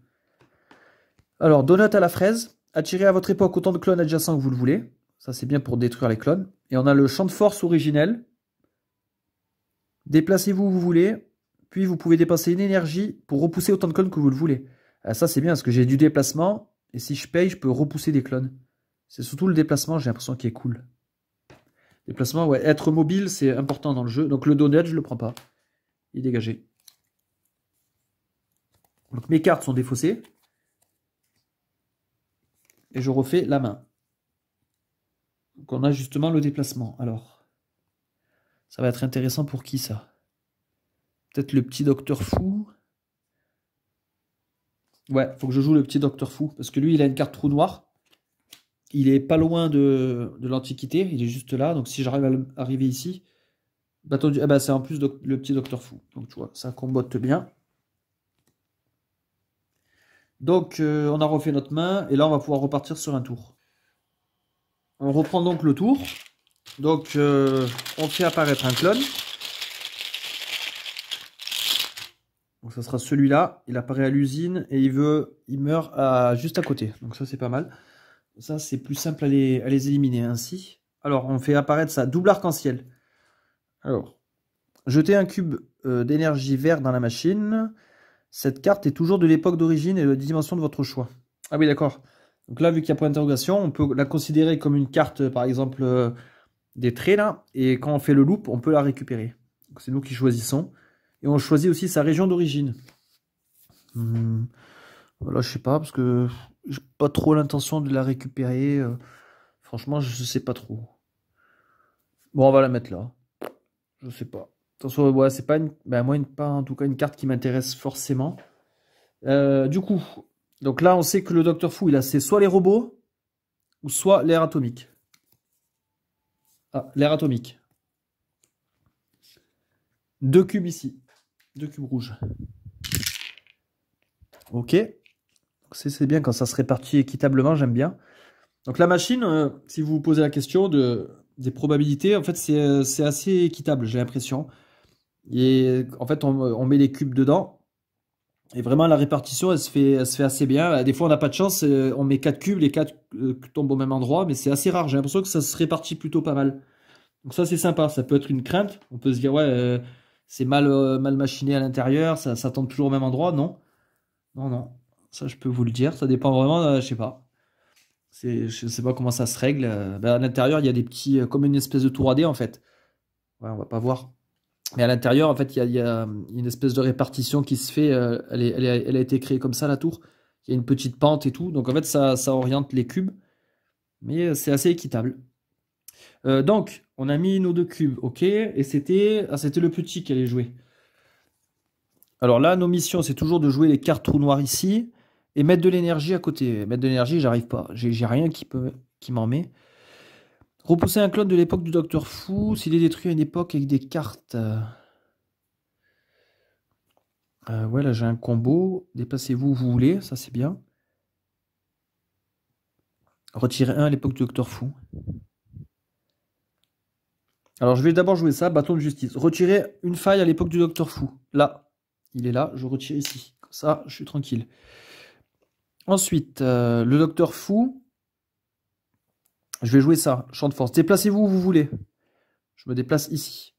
[SPEAKER 1] Alors, donut à la fraise. Attirez à votre époque autant de clones adjacents que vous le voulez. Ça, c'est bien pour détruire les clones. Et on a le champ de force originel. Déplacez-vous où vous voulez. Puis, vous pouvez dépenser une énergie pour repousser autant de clones que vous le voulez. Ça, c'est bien parce que j'ai du déplacement. Et si je paye, je peux repousser des clones. C'est surtout le déplacement, j'ai l'impression, qui est cool. Déplacement, ouais. Être mobile, c'est important dans le jeu. Donc, le donut, je le prends pas. Il est dégagé. Donc, mes cartes sont défaussées. Et je refais la main. Donc, on a justement le déplacement. Alors, ça va être intéressant pour qui, ça? Peut-être le petit Docteur Fou. Ouais, faut que je joue le petit Docteur Fou. Parce que lui, il a une carte trou noir. Il est pas loin de l'Antiquité. Il est juste là. Donc, si j'arrive à arriver ici... Bâton du... Ah bah, c'est en plus le petit Docteur Fou. Donc, tu vois, ça combotte bien. Donc, on a refait notre main. Et là, on va pouvoir repartir sur un tour. On reprend donc le tour. Donc, on fait apparaître un clone. Donc, ça sera celui-là. Il apparaît à l'usine et il meurt juste à côté. Donc, ça, c'est pas mal. Ça, c'est plus simple à les éliminer ainsi. Alors, on fait apparaître ça. Double arc-en-ciel. Alors, jetez un cube d'énergie vert dans la machine. Cette carte est toujours de l'époque d'origine et de dimension de votre choix. Ah oui, d'accord. Donc là, vu qu'il y a point d'interrogation, on peut la considérer comme une carte, par exemple, des traits, là. Et quand on fait le loop, on peut la récupérer. C'est nous qui choisissons. Et on choisit aussi sa région d'origine. Voilà, je sais pas, parce que j'ai pas trop l'intention de la récupérer. Franchement, je sais pas trop. Bon, on va la mettre là. Je sais pas. Attention, ouais, c'est pas une... Ben, moi, pas en tout cas une carte qui m'intéresse forcément. Du coup, donc là, on sait que le Docteur Fou, il a c'est soit les robots, ou soit l'air atomique. Ah, l'air atomique. 2 cubes ici. 2 cubes rouges. Ok. C'est bien quand ça se répartit équitablement, j'aime bien. Donc la machine, si vous vous posez la question des probabilités, en fait, c'est assez équitable, j'ai l'impression. Et en fait, on met les cubes dedans. Et vraiment, la répartition, elle se fait assez bien. Des fois, on n'a pas de chance, on met 4 cubes, les 4 tombent au même endroit, mais c'est assez rare. J'ai l'impression que ça se répartit plutôt pas mal. Donc ça, c'est sympa. Ça peut être une crainte. On peut se dire, ouais, c'est mal machiné à l'intérieur, ça tombe toujours au même endroit. Non. Non, non. Ça, je peux vous le dire. Ça dépend vraiment, je sais pas. Je sais pas comment ça se règle. À l'intérieur, il y a des petits, comme une espèce de tour AD, en fait. Ouais, on va pas voir. Mais à l'intérieur, en fait, il y a une espèce de répartition qui se fait. Elle a été créée comme ça, la tour. Il y a une petite pente et tout. Donc, en fait, ça oriente les cubes. Mais c'est assez équitable. Donc, on a mis nos 2 cubes. OK. Et c'était le petit qui allait jouer. Alors là, nos missions, c'est toujours de jouer les cartes trou noir ici. Et mettre de l'énergie à côté. Mettre de l'énergie, j'arrive pas. J'ai rien qui m'en met. Repousser un clone de l'époque du Docteur Fou. S'il est détruit à une époque avec des cartes... ouais, là j'ai un combo. Déplacez-vous où vous voulez, ça c'est bien. Retirer un à l'époque du Docteur Fou. Alors je vais d'abord jouer ça, bâton de justice. Retirer une faille à l'époque du Docteur Fou. Là, il est là, je retire ici. Comme ça, je suis tranquille. Ensuite, le Docteur Fou. Je vais jouer ça, champ de force. Déplacez-vous où vous voulez. Je me déplace ici.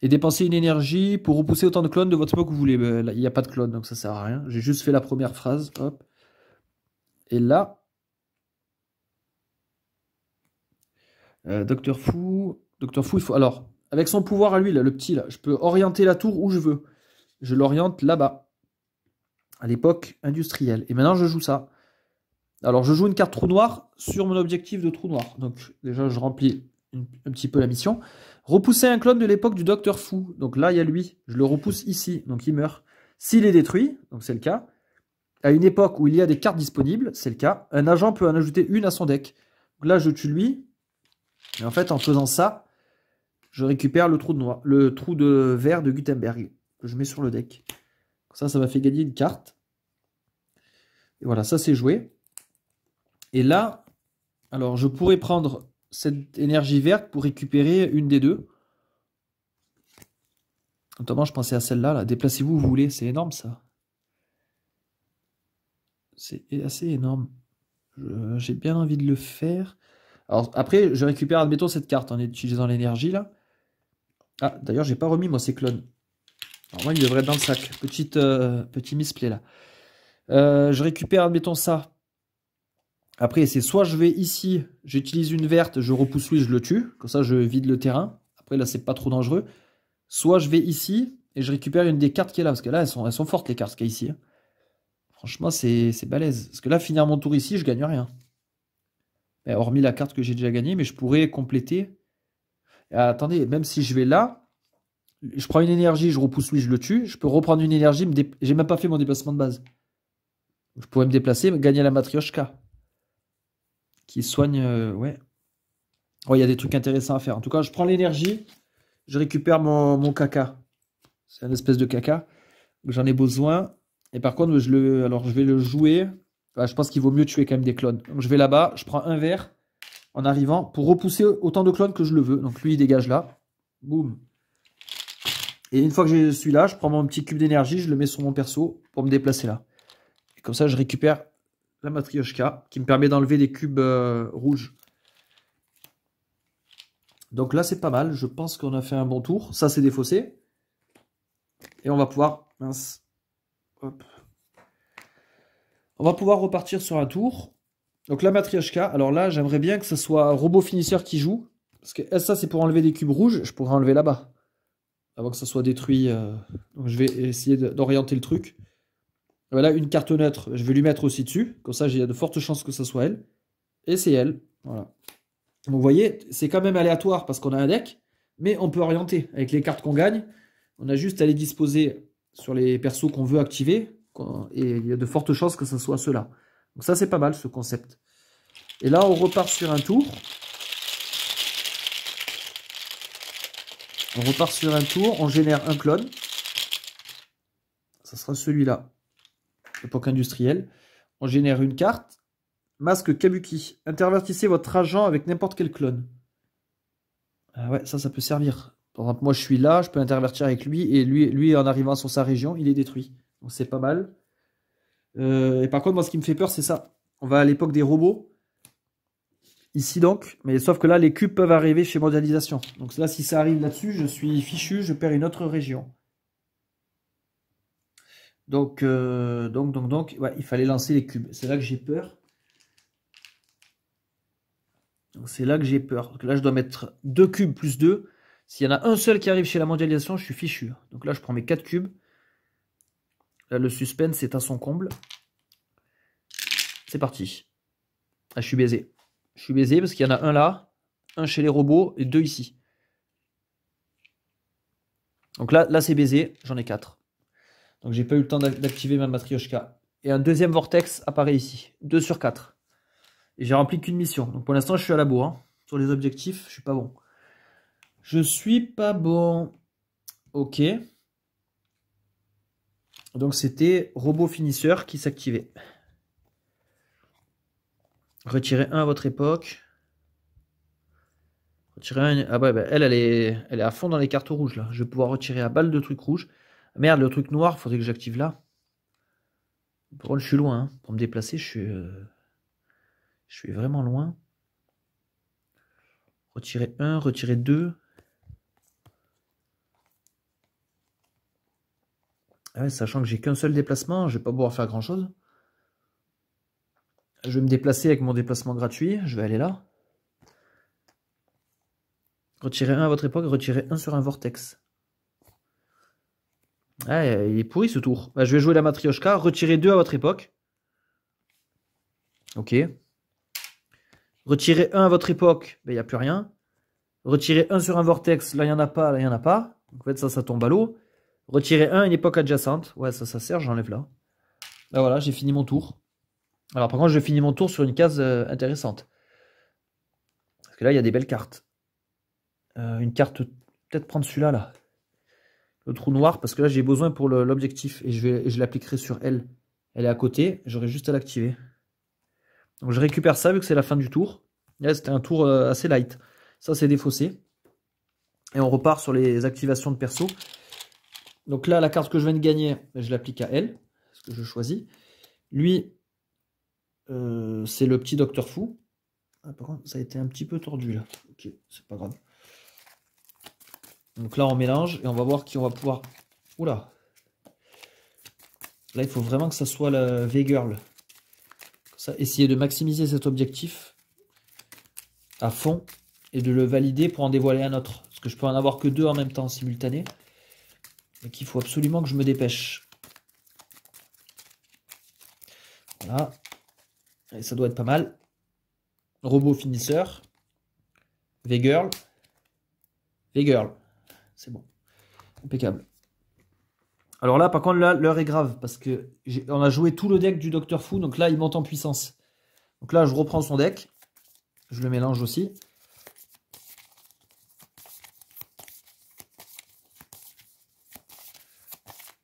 [SPEAKER 1] Et dépensez une énergie pour repousser autant de clones de votre époque que vous voulez. Là, il n'y a pas de clones, donc ça sert à rien. J'ai juste fait la première phrase. Hop. Et là, Docteur Fou, il faut. Alors, avec son pouvoir à lui, là, le petit, là, je peux orienter la tour où je veux. Je l'oriente là-bas, à l'époque industrielle. Et maintenant, je joue ça. Alors, je joue une carte trou noir sur mon objectif de trou noir. Donc, déjà, je remplis un petit peu la mission. Repousser un clone de l'époque du Docteur Fou. Donc là, il y a lui. Je le repousse ici. Donc, il meurt. S'il est détruit, donc c'est le cas, à une époque où il y a des cartes disponibles, c'est le cas, un agent peut en ajouter une à son deck. Donc là, je tue lui. Et en fait, en faisant ça, je récupère le trou de verre de Gutenberg que je mets sur le deck. Ça m'a fait gagner une carte. Et voilà, ça c'est joué. Et là, alors je pourrais prendre cette énergie verte pour récupérer une des deux. Notamment, je pensais à celle-là. Là. Déplacez-vous où vous voulez. C'est énorme ça. C'est assez énorme. J'ai bien envie de le faire. Alors après, je récupère, admettons, cette carte en utilisant l'énergie là. Ah, d'ailleurs, j'ai pas remis moi ces clones. Normalement, il devrait être dans le sac. Petit misplay là. Je récupère, admettons ça. Après, c'est soit je vais ici, j'utilise une verte, je repousse lui, je le tue. Comme ça, je vide le terrain. Après, là, c'est pas trop dangereux. Soit je vais ici et je récupère une des cartes qui est là. Parce que là, elles sont fortes les cartes qu'il y a ici. Franchement, c'est balèze. Parce que là, finir mon tour ici, je gagne rien. Et hormis la carte que j'ai déjà gagnée, mais je pourrais compléter. Et attendez, même si je vais là, je prends une énergie, je repousse lui, je le tue. Je peux reprendre une énergie, j'ai même pas fait mon déplacement de base. Je pourrais me déplacer, gagner la matrioshka. Qui soigne, ouais. Ouais, il y a des trucs intéressants à faire. En tout cas, je prends l'énergie, je récupère mon caca. C'est un espèce de caca. J'en ai besoin. Et par contre, je vais le jouer. Je pense qu'il vaut mieux tuer quand même des clones. Donc je vais là-bas, je prends un verre en arrivant pour repousser autant de clones que je le veux. Donc lui, il dégage là. Boum. Et une fois que je suis là, je prends mon petit cube d'énergie, je le mets sur mon perso pour me déplacer là. Et comme ça, je récupère la matrioshka qui me permet d'enlever des cubes rouges. Donc là, c'est pas mal. Je pense qu'on a fait un bon tour. Ça, c'est défaussé. Et on va pouvoir... Mince. Hop. On va pouvoir repartir sur un tour. Donc la matrioshka. Alors là, j'aimerais bien que ce soit robot finisseur qui joue. Parce que ça, c'est pour enlever des cubes rouges. Je pourrais enlever là-bas. Avant que ça soit détruit. Donc je vais essayer d'orienter le truc. Voilà, une carte neutre. Je vais lui mettre aussi dessus. Comme ça, j'ai de fortes chances que ce soit elle. Et c'est elle. Voilà. Donc, vous voyez, c'est quand même aléatoire parce qu'on a un deck, mais on peut orienter. Avec les cartes qu'on gagne, on a juste à les disposer sur les persos qu'on veut activer, et il y a de fortes chances que ce soit ceux-là. Donc ça, c'est pas mal, ce concept. Et là, on repart sur un tour. On repart sur un tour, on génère un clone. Ça sera celui-là, époque industrielle. On génère une carte. Masque Kabuki. Intervertissez votre agent avec n'importe quel clone. Ah ouais, ça peut servir. Par exemple, moi je suis là, je peux intervertir avec lui, et lui en arrivant sur sa région, il est détruit. Donc c'est pas mal. Et par contre, moi ce qui me fait peur, c'est ça. On va à l'époque des robots. Ici donc, mais sauf que là, les cubes peuvent arriver chez mondialisation. Donc là, si ça arrive là-dessus, je suis fichu, je perds une autre région. Donc, ouais, il fallait lancer les cubes. C'est là que j'ai peur. C'est là que j'ai peur. Donc là, je dois mettre 2 cubes plus 2. S'il y en a un seul qui arrive chez la mondialisation, je suis fichu. Donc là, je prends mes 4 cubes. Là, le suspense est à son comble. C'est parti. Ah, je suis baisé. Je suis baisé parce qu'il y en a un là, un chez les robots et 2 ici. Donc là c'est baisé. J'en ai 4. Donc j'ai pas eu le temps d'activer ma matrioshka. Et un deuxième vortex apparaît ici. 2 sur 4. Et j'ai rempli qu'une mission. Donc pour l'instant, je suis à la bourre. Hein. Sur les objectifs, je suis pas bon. Je suis pas bon. Ok. Donc c'était robot finisseur qui s'activait. Retirez un à votre époque. Retirez un. Ah ouais, bah, elle est à fond dans les cartes rouges là. Je vais pouvoir retirer à balle de trucs rouges. Merde, le truc noir, faudrait que j'active là. Par contre, je suis loin. Hein. Pour me déplacer, je suis vraiment loin. Retirer un, retirer 2. Ah ouais, sachant que j'ai qu'un seul déplacement, je vais pas pouvoir faire grand chose. Je vais me déplacer avec mon déplacement gratuit. Je vais aller là. Retirez un à votre époque, retirez un sur un vortex. Ah, il est pourri ce tour. Bah, je vais jouer la matrioshka, retirez 2 à votre époque. Ok. Retirez un à votre époque, il n'y a plus rien. Retirez un sur un vortex, là il n'y en a pas, là il n'y en a pas. Donc, en fait ça tombe à l'eau. Retirez un à une époque adjacente. Ouais, ça sert, j'enlève là. Là voilà, j'ai fini mon tour. Alors par contre, je finis mon tour sur une case intéressante. Parce que là, il y a des belles cartes. Une carte, peut-être prendre celui-là, là. Le trou noir, parce que là, j'ai besoin pour l'objectif. Et je l'appliquerai sur elle. Elle est à côté, j'aurai juste à l'activer. Donc je récupère ça, vu que c'est la fin du tour. Là, c'était un tour assez light. Ça, c'est défaussé. Et on repart sur les activations de perso. Donc là, la carte que je viens de gagner, je l'applique à elle. Ce que je choisis. Lui, c'est le petit Docteur Fou. Ah, par contre, ça a été un petit peu tordu là. Ok, c'est pas grave. Donc là, on mélange et on va voir qui on va pouvoir... Oula. Là, il faut vraiment que ça soit la V-Girl. Ça, essayer de maximiser cet objectif à fond et de le valider pour en dévoiler un autre. Parce que je peux en avoir que 2 en même temps, simultané. Et qu'il faut absolument que je me dépêche. Voilà. Et ça doit être pas mal. Robot finisseur. V-Girl. V-Girl. C'est bon. Impeccable. Alors là, par contre, là, l'heure est grave. Parce que on a joué tout le deck du Docteur Fou. Donc là, il monte en puissance. Donc là, je reprends son deck. Je le mélange aussi.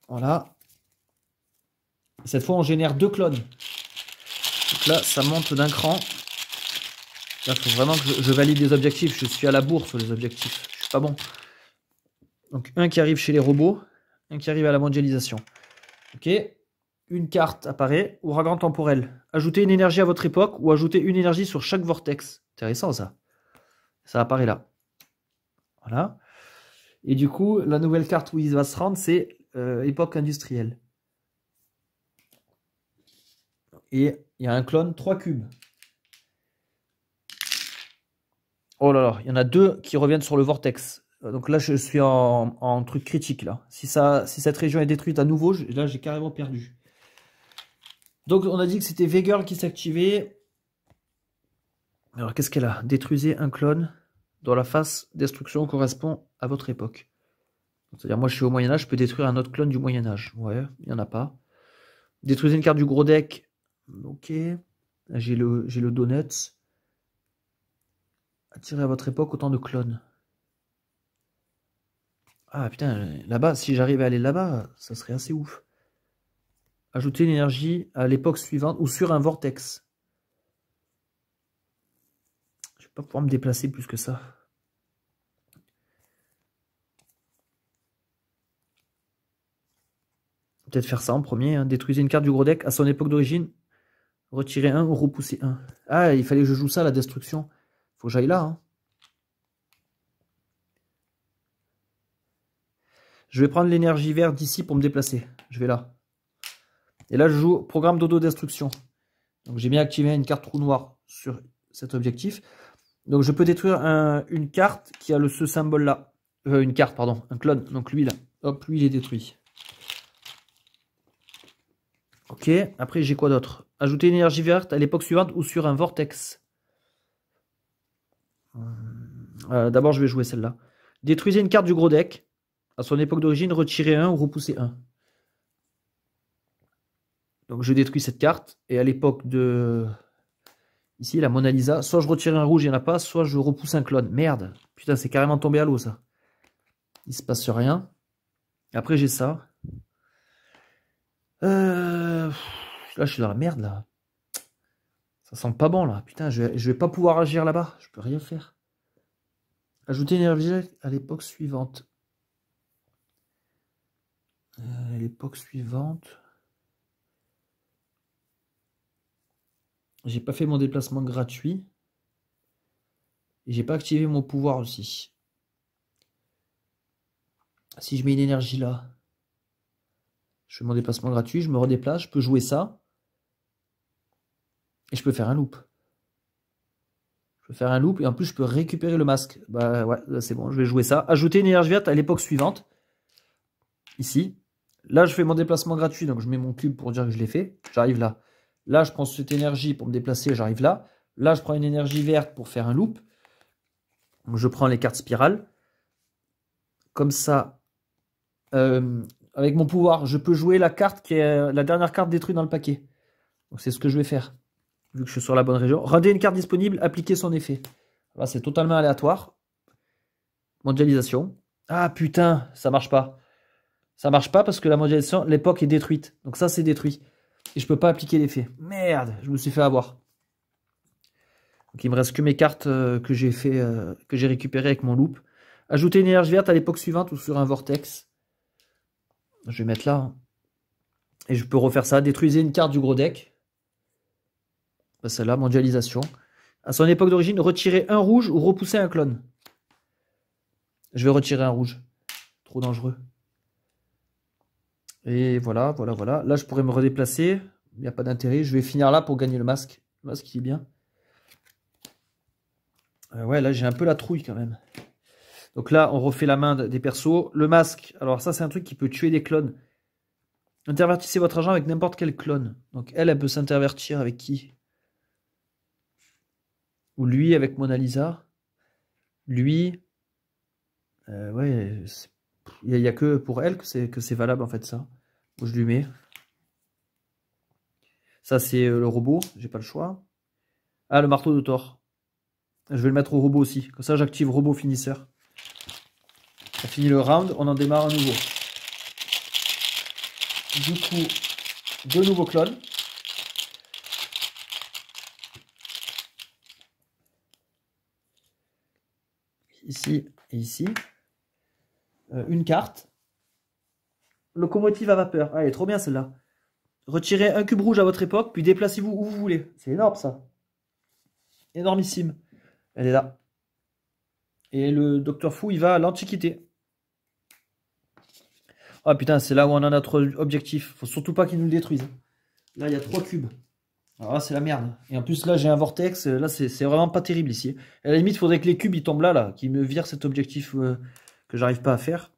[SPEAKER 1] Voilà. Cette fois, on génère 2 clones. Donc là, ça monte d'un cran. Là, il faut vraiment que je valide les objectifs. Je suis à la bourre sur les objectifs. Je suis pas bon. Donc, un qui arrive chez les robots. Un qui arrive à la mondialisation. Ok. Une carte apparaît. Ouragan temporel. Ajoutez une énergie à votre époque ou ajoutez une énergie sur chaque vortex. Intéressant, ça. Ça apparaît là. Voilà. Et du coup, la nouvelle carte où il va se rendre, c'est époque industrielle. Et il y a un clone, 3 cubes. Oh là là, il y en a 2 qui reviennent sur le vortex. Donc là, je suis en truc critique. Là. Si cette région est détruite à nouveau, là, j'ai carrément perdu. Donc, on a dit que c'était V-Girl qui s'activait. Alors, qu'est-ce qu'elle a? Détruisez un clone dont la phase destruction correspond à votre époque. C'est-à-dire, moi, je suis au Moyen-Âge, je peux détruire un autre clone du Moyen-Âge. Ouais, il n'y en a pas. Détruisez une carte du gros deck. Ok. J'ai le Donuts. Attirez à votre époque autant de clones. Ah putain, là-bas, si j'arrive à aller là-bas, ça serait assez ouf. Ajouter une énergie à l'époque suivante ou sur un vortex. Je vais pas pouvoir me déplacer plus que ça. Peut-être faire ça en premier. Hein. Détruisez une carte du gros deck à son époque d'origine. Retirez un ou repousser un. Ah, il fallait que je joue ça, la destruction. Faut que j'aille là. Hein. Je vais prendre l'énergie verte d'ici pour me déplacer. Je vais là. Et là, je joue programme d'auto-destruction. Donc, j'ai bien activé une carte trou noir sur cet objectif. Donc, je peux détruire une carte qui a ce symbole-là. Une carte, pardon. Un clone. Donc, lui, là. Hop, lui, il est détruit. Ok. Après, j'ai quoi d'autre? Ajouter une énergie verte à l'époque suivante ou sur un vortex. D'abord, je vais jouer celle-là. Détruisez une carte du gros deck. À son époque d'origine, retirez un ou repoussez un. Donc je détruis cette carte. Et à l'époque de... Ici, la Mona Lisa. Soit je retire un rouge, il n'y en a pas. Soit je repousse un clone. Merde. Putain, c'est carrément tombé à l'eau, ça. Il se passe rien. Après, j'ai ça. Là, je suis dans la merde, là. Ça sent pas bon là. Putain, je vais pas pouvoir agir là-bas. Je peux rien faire. Ajouter une énergie à l'époque suivante. À l'époque suivante. J'ai pas fait mon déplacement gratuit. Et j'ai pas activé mon pouvoir aussi. Si je mets une énergie là, je fais mon déplacement gratuit, je me redéplace, je peux jouer ça. Et je peux faire un loop. Je peux faire un loop et en plus je peux récupérer le masque. Bah ouais, là c'est bon, je vais jouer ça. Ajouter une énergie verte à l'époque suivante. Ici. Là je fais mon déplacement gratuit, donc je mets mon cube pour dire que je l'ai fait. J'arrive là. Là je prends cette énergie pour me déplacer, j'arrive là. Là je prends une énergie verte pour faire un loop. Donc je prends les cartes spirales. Comme ça, avec mon pouvoir, je peux jouer la carte qui est la dernière carte détruite dans le paquet. Donc c'est ce que je vais faire. Vu que je suis sur la bonne région. Rendez une carte disponible, appliquez son effet. Là, c'est totalement aléatoire. Mondialisation. Ah putain, ça marche pas. Ça marche pas parce que la mondialisation, l'époque est détruite. Donc ça, c'est détruit. Et je peux pas appliquer l'effet. Merde, je me suis fait avoir. Donc il me reste que mes cartes que j'ai fait, que j'ai récupérées avec mon loop. Ajouter une énergie verte à l'époque suivante ou sur un vortex. Je vais mettre là. Hein. Et je peux refaire ça. Détruisez une carte du gros deck. Celle-là, mondialisation. À son époque d'origine, retirer un rouge ou repousser un clone. Je vais retirer un rouge. Trop dangereux. Et voilà, voilà, voilà. Là, je pourrais me redéplacer. Il n'y a pas d'intérêt. Je vais finir là pour gagner le masque. Le masque, il est bien. Ouais, là, j'ai un peu la trouille quand même. Donc là, on refait la main des persos. Le masque, alors ça, c'est un truc qui peut tuer des clones. Intervertissez votre agent avec n'importe quel clone. Donc elle peut s'intervertir avec qui? Ou lui avec Mona Lisa. Lui, ouais, il n'y a que pour elle que c'est valable en fait ça. Où je lui mets. Ça c'est le robot, j'ai pas le choix. Ah, le marteau de Thor. Je vais le mettre au robot aussi. Comme ça j'active robot finisseur. Ça finit le round, on en démarre un nouveau. Du coup, deux nouveaux clones. Ici et ici. Une carte. Locomotive à vapeur. Ah, elle est trop bien celle-là. Retirez un cube rouge à votre époque, puis déplacez-vous où vous voulez. C'est énorme ça. Énormissime. Elle est là. Et le Docteur Fou, il va à l'Antiquité. Ah putain, c'est là où on a notre objectif. Faut surtout pas qu'il nous le détruise. Là, il y a 3 cubes. Alors là, c'est la merde. Et en plus, là, j'ai un vortex. Là, c'est vraiment pas terrible ici. À la limite, il faudrait que les cubes, ils tombent là, qu'ils me virent cet objectif que j'arrive pas à faire.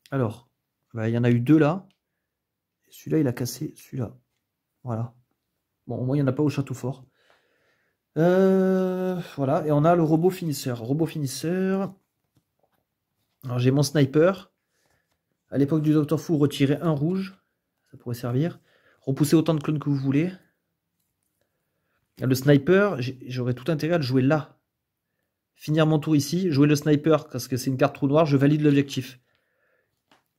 [SPEAKER 1] Alors, bah, il y en a eu 2 là. Celui-là, il a cassé celui-là. Voilà. Bon, au moins, il n'y en a pas au château fort. Voilà. Et on a le robot finisseur. Robot finisseur. Alors, j'ai mon sniper. À l'époque du Docteur Fou, retirer un rouge. Ça pourrait servir. Repousser autant de clones que vous voulez. Le sniper, j'aurais tout intérêt à le jouer là. Finir mon tour ici. Jouer le sniper parce que c'est une carte trou noir. Je valide l'objectif.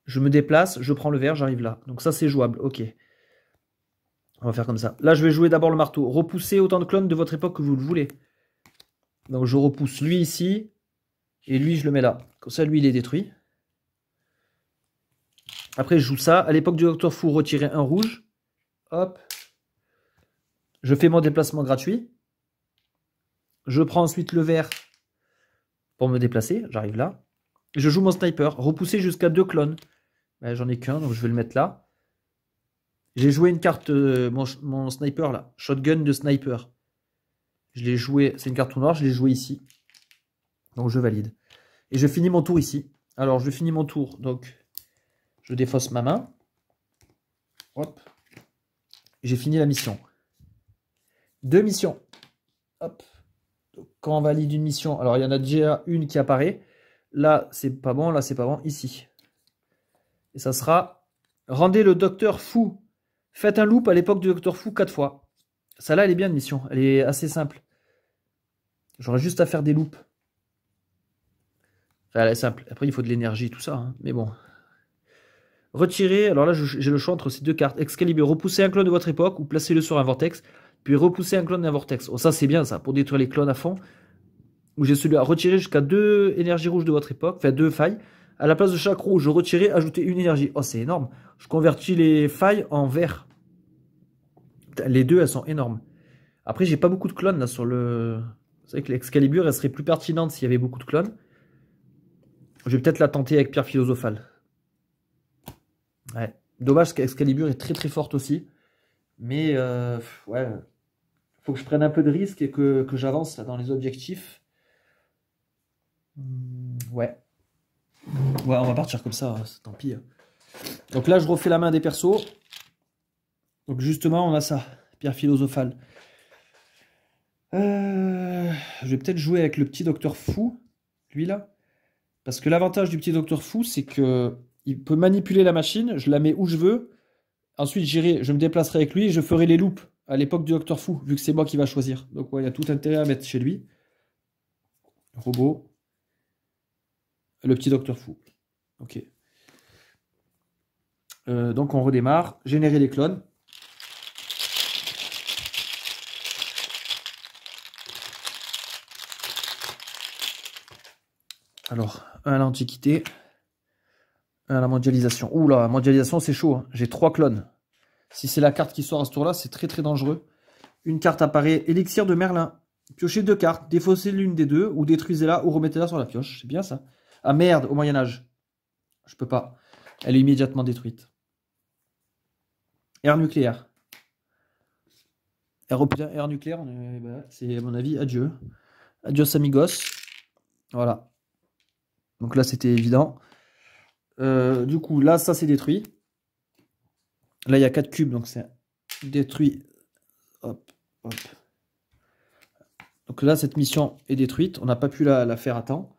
[SPEAKER 1] Je me déplace. Je prends le vert. J'arrive là. Donc ça, c'est jouable. Ok. On va faire comme ça. Là, je vais jouer d'abord le marteau. Repousser autant de clones de votre époque que vous le voulez. Donc je repousse lui ici. Et lui, je le mets là. Comme ça, lui, il est détruit. Après, je joue ça. À l'époque du Docteur Fou, retirer un rouge. Hop. Je fais mon déplacement gratuit. Je prends ensuite le vert pour me déplacer. J'arrive là. Je joue mon sniper. Repousser jusqu'à 2 clones. Ben, j'en ai qu'un, donc je vais le mettre là. J'ai joué une carte, mon sniper là. Shotgun de sniper. Je l'ai joué, c'est une carte noire, je l'ai joué ici. Donc je valide. Et je finis mon tour ici. Alors je finis mon tour, donc je défausse ma main. Hop. J'ai fini la mission. 2 missions. Hop. Donc, quand on valide une mission, alors il y en a déjà une qui apparaît. Là, c'est pas bon, là, c'est pas bon, ici. Et ça sera, rendez le Docteur Fou. Faites un loop à l'époque du Docteur Fou 4 fois. Ça là, elle est bien de mission. Elle est assez simple. J'aurais juste à faire des loops. Enfin, elle est simple. Après, il faut de l'énergie, tout ça. Hein. Mais bon. Retirez, alors là j'ai le choix entre ces deux cartes. Excalibur, repoussez un clone de votre époque ou placez-le sur un vortex. Puis repoussez un clone d'un vortex. Oh, ça c'est bien ça, pour détruire les clones à fond. Où j'ai celui-là, retirer jusqu'à 2 énergies rouges de votre époque, enfin 2 failles. À la place de chaque rouge, retirez, ajoutez une énergie. Oh, c'est énorme. Je convertis les failles en vert. Les deux, elles sont énormes. Après, j'ai pas beaucoup de clones là sur le... C'est vrai que l'Excalibur, elle serait plus pertinente s'il y avait beaucoup de clones. Je vais peut-être la tenter avec Pierre Philosophale. Ouais. Dommage qu'Excalibur est très très forte aussi. Mais ouais, faut que je prenne un peu de risque et que j'avance dans les objectifs. Ouais. Ouais, on va partir comme ça, tant pis. Donc là, je refais la main des persos. Donc justement, on a ça, Pierre Philosophale. Je vais peut-être jouer avec le petit Docteur Fou, lui là. Parce que l'avantage du petit Docteur Fou, c'est que il peut manipuler la machine, je la mets où je veux. Ensuite, je me déplacerai avec lui et je ferai les loops à l'époque du Docteur Fou, vu que c'est moi qui va choisir. Donc ouais, il y a tout intérêt à mettre chez lui. Robot. Le petit Docteur Fou. Ok. Donc on redémarre. Générer les clones. Alors, un à l'Antiquité. Un à la mondialisation. Ouh là, la mondialisation c'est chaud. Hein. J'ai 3 clones. Si c'est la carte qui sort à ce tour-là, c'est très très dangereux. Une carte apparaît. Élixir de Merlin. Piochez 2 cartes. Défaussez l'une des deux. Ou détruisez-la ou remettez-la sur la pioche. C'est bien ça. Ah merde, au Moyen-Âge. Je peux pas. Elle est immédiatement détruite. Air nucléaire. Air nucléaire, c'est à mon avis adieu. Adios amigos. Voilà. Donc là c'était évident. Du coup là ça c'est détruit. Là il y a 4 cubes donc c'est détruit. Hop, hop. Donc là cette mission est détruite. On n'a pas pu la faire à temps.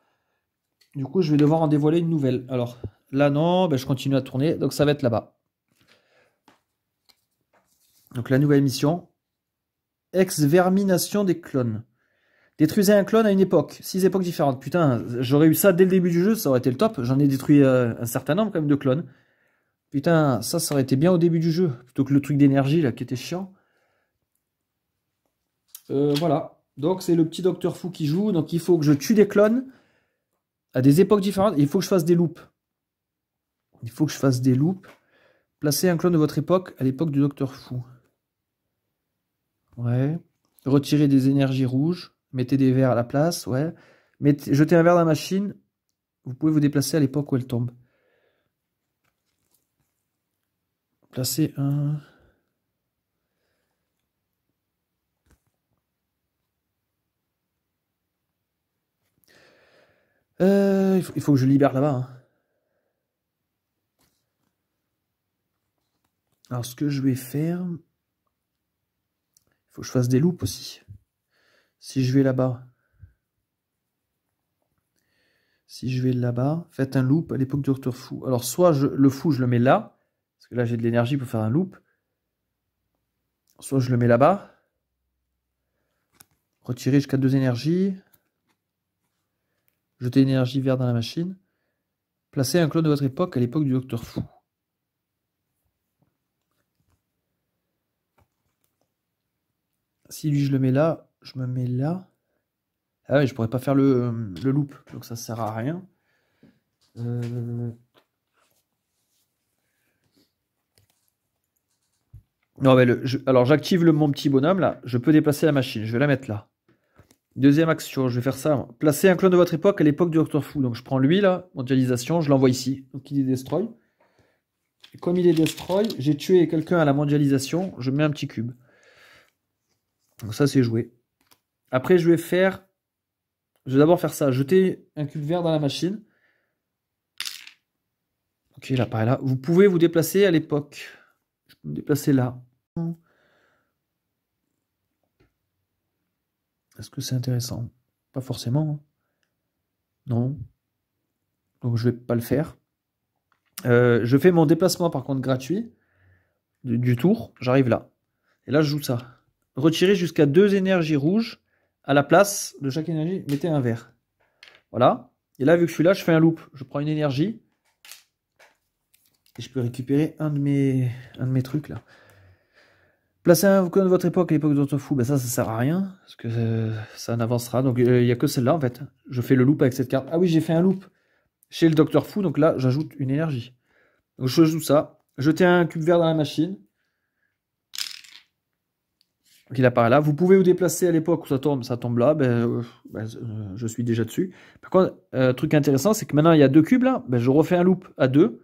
[SPEAKER 1] Du coup je vais devoir en dévoiler une nouvelle. Alors là non, ben, je continue à tourner. Donc ça va être là-bas. Donc la nouvelle mission. Exvermination des clones. Détruisez un clone à une époque. 6 époques différentes. Putain, j'aurais eu ça dès le début du jeu, ça aurait été le top. J'en ai détruit un certain nombre quand même de clones. Putain, ça aurait été bien au début du jeu. Plutôt que le truc d'énergie là qui était chiant. Voilà. Donc c'est le petit Docteur Fou qui joue. Donc il faut que je tue des clones à des époques différentes. Et il faut que je fasse des loops. Il faut que je fasse des loops. Placez un clone de votre époque à l'époque du Docteur Fou. Ouais. Retirez des énergies rouges. Mettez des verres à la place. Ouais. Jetez un verre dans la machine. Vous pouvez vous déplacer à l'époque où elle tombe. Placez un... il faut que je libère là-bas. Hein. Alors ce que je vais faire... Il faut que je fasse des loops aussi. Si je vais là-bas... Si je vais là-bas, faites un loop à l'époque du Docteur Fou. Alors soit le fou je le mets là, parce que là j'ai de l'énergie pour faire un loop. Soit je le mets là-bas. Retirer jusqu'à 2 énergies. Jeter une énergie verte dans la machine. Placez un clone de votre époque à l'époque du Docteur Fou. Si lui je le mets là, je me mets là. Ah ouais, je pourrais pas faire le loop, donc ça sert à rien. Non, mais alors j'active mon petit bonhomme là, je peux déplacer la machine, je vais la mettre là. Deuxième action, je vais faire ça. Placez un clone de votre époque à l'époque du Docteur Fou. Donc je prends lui là, mondialisation, je l'envoie ici. Donc il est destroy. Et comme il est destroy, j'ai tué quelqu'un à la mondialisation, je mets un petit cube. Donc ça c'est joué. Après je vais d'abord faire ça, jeter un cube vert dans la machine. Ok, il apparaît là. Vous pouvez vous déplacer à l'époque. Je peux me déplacer là. Est-ce que c'est intéressant? Pas forcément. Hein. Non. Donc je vais pas le faire. Je fais mon déplacement par contre gratuit du tour. J'arrive là. Et là je joue ça. Retirez jusqu'à 2 énergies rouges. À la place de chaque énergie, mettez un vert. Voilà. Et là vu que je suis là, je fais un loop. Je prends une énergie. Et je peux récupérer un de mes trucs là. Placer un clone de votre époque à l'époque de votre fou, ben ça sert à rien. Parce que ça n'avancera. Donc il n'y a que celle-là en fait. Je fais le loop avec cette carte. Ah oui, j'ai fait un loop chez le Docteur Fou. Donc là, j'ajoute une énergie. Donc je joue ça. Jeter un cube vert dans la machine. Donc il apparaît là. Vous pouvez vous déplacer à l'époque où ça tombe là. Je suis déjà dessus. Par contre, truc intéressant, c'est que maintenant il y a 2 cubes là. Ben, je refais un loop à 2.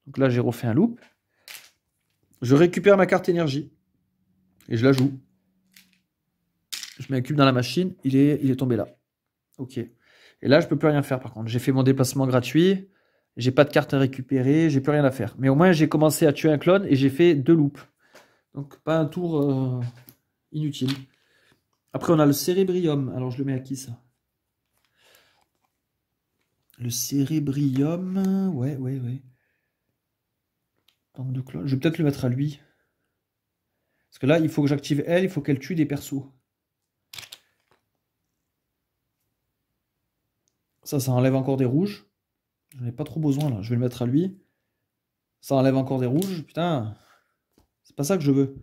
[SPEAKER 1] Donc là, j'ai refait un loop. Je récupère ma carte énergie. Et je la joue. Je mets un cube dans la machine. Il est tombé là. Ok. Et là, je peux plus rien faire par contre. J'ai fait mon déplacement gratuit. J'ai pas de carte à récupérer. J'ai plus rien à faire. Mais au moins, j'ai commencé à tuer un clone et j'ai fait 2 loops. Donc, pas un tour inutile. Après, on a le cérébrium. Alors, je le mets à qui ça? Le cérébrium. Ouais. Tank de clone. Je vais peut-être le mettre à lui. Parce que là, il faut que j'active elle. Il faut qu'elle tue des persos. Ça enlève encore des rouges. J'en ai pas trop besoin là. Je vais le mettre à lui. Ça enlève encore des rouges. Putain. C'est pas ça que je veux.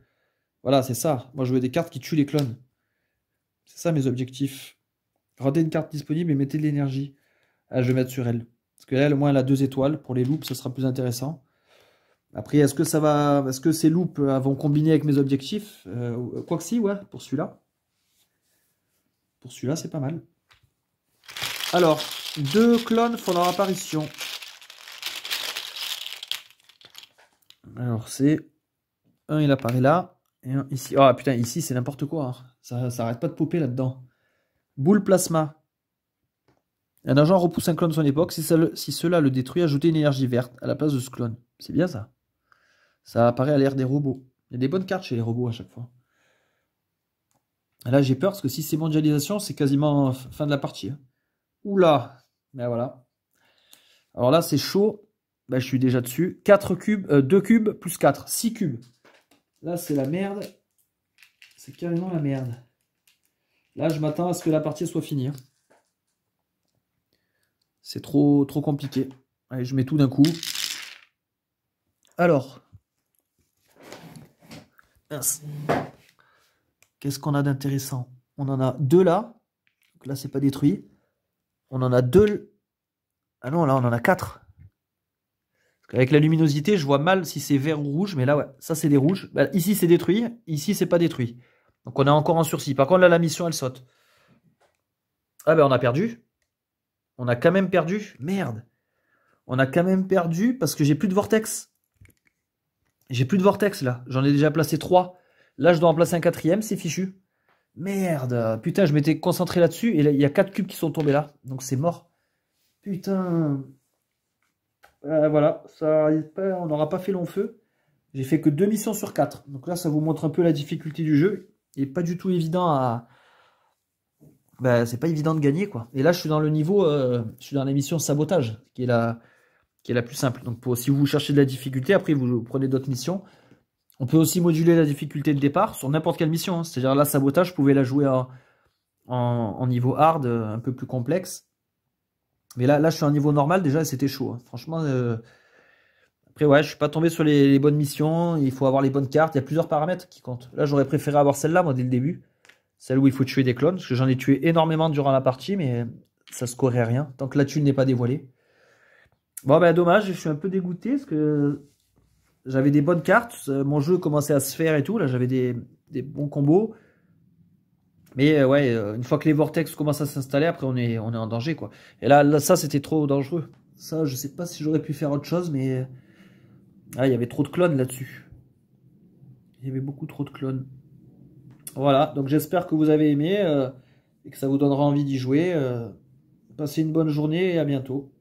[SPEAKER 1] Voilà, c'est ça. Moi, je veux des cartes qui tuent les clones. C'est ça mes objectifs. Rendez une carte disponible et mettez de l'énergie. Ah, je vais mettre sur elle. Parce que là, au moins, elle a 2 étoiles. Pour les loops, ça sera plus intéressant. Après, est-ce que ces loops vont combiner avec mes objectifs? Quoi que si, ouais, pour celui-là. Pour celui-là, c'est pas mal. Alors, 2 clones font leur apparition. Alors, c'est... Un, il apparaît là. Et un ici. Ah, putain, ici, c'est n'importe quoi. Hein. Ça arrête pas de popper là-dedans. Boule plasma. Un agent repousse un clone de son époque. Si cela le détruit, ajoutez une énergie verte à la place de ce clone. C'est bien ça. Ça apparaît à l'ère des robots. Il y a des bonnes cartes chez les robots à chaque fois. Là, j'ai peur parce que si c'est mondialisation, c'est quasiment fin de la partie. Hein. Oula. Ben voilà. Alors là, c'est chaud. Ben, je suis déjà dessus. 4 cubes, 2 cubes plus 4. 6 cubes. Là, c'est la merde. C'est carrément la merde. Là, je m'attends à ce que la partie soit finie. Hein. C'est trop compliqué. Allez, je mets tout d'un coup. Alors. Qu'est-ce qu'on a d'intéressant? On en a 2 là. Donc là, c'est pas détruit. On en a 2. Ah non, là, on en a 4. Avec la luminosité, je vois mal si c'est vert ou rouge. Mais là, ouais, ça, c'est des rouges. Bah, ici, c'est détruit. Ici, c'est pas détruit. Donc, on a encore un sursis. Par contre, là, la mission, elle saute. Ah ben, on a perdu. On a quand même perdu. Merde. On a quand même perdu parce que j'ai plus de vortex. J'ai plus de vortex, là. J'en ai déjà placé 3. Là, je dois en placer un 4e. C'est fichu. Merde. Putain, je m'étais concentré là-dessus. Et là, il y a 4 cubes qui sont tombés là. Donc, c'est mort. Putain. Voilà. Ça, on n'aura pas fait long feu. J'ai fait que 2 missions sur 4. Donc là, ça vous montre un peu la difficulté du jeu. Il n'est pas du tout évident à... Ben, c'est pas évident de gagner, quoi. Et là, je suis dans le niveau... je suis dans la mission sabotage, qui est la plus simple. Donc si vous cherchez de la difficulté, après, vous prenez d'autres missions. On peut aussi moduler la difficulté de départ sur n'importe quelle mission. Hein. C'est-à-dire, là, sabotage, vous pouvez la jouer en niveau hard, un peu plus complexe. Mais là, je suis en niveau normal, déjà, et c'était chaud. Hein. Franchement... Après, ouais, je suis pas tombé sur les bonnes missions. Il faut avoir les bonnes cartes. Il y a plusieurs paramètres qui comptent. Là, j'aurais préféré avoir celle-là, moi, dès le début. Celle où il faut tuer des clones. Parce que j'en ai tué énormément durant la partie, mais ça scorait rien. Tant que la thune n'est pas dévoilée. Bon, ben, dommage. Je suis un peu dégoûté parce que j'avais des bonnes cartes. Mon jeu commençait à se faire et tout. Là, j'avais des bons combos. Mais ouais, une fois que les vortex commencent à s'installer, après, on est en danger, quoi. Et là, ça, c'était trop dangereux. Ça, je sais pas si j'aurais pu faire autre chose, mais... Ah, il y avait trop de clones là-dessus. Il y avait beaucoup trop de clones. Voilà, donc j'espère que vous avez aimé et que ça vous donnera envie d'y jouer. Passez une bonne journée et à bientôt.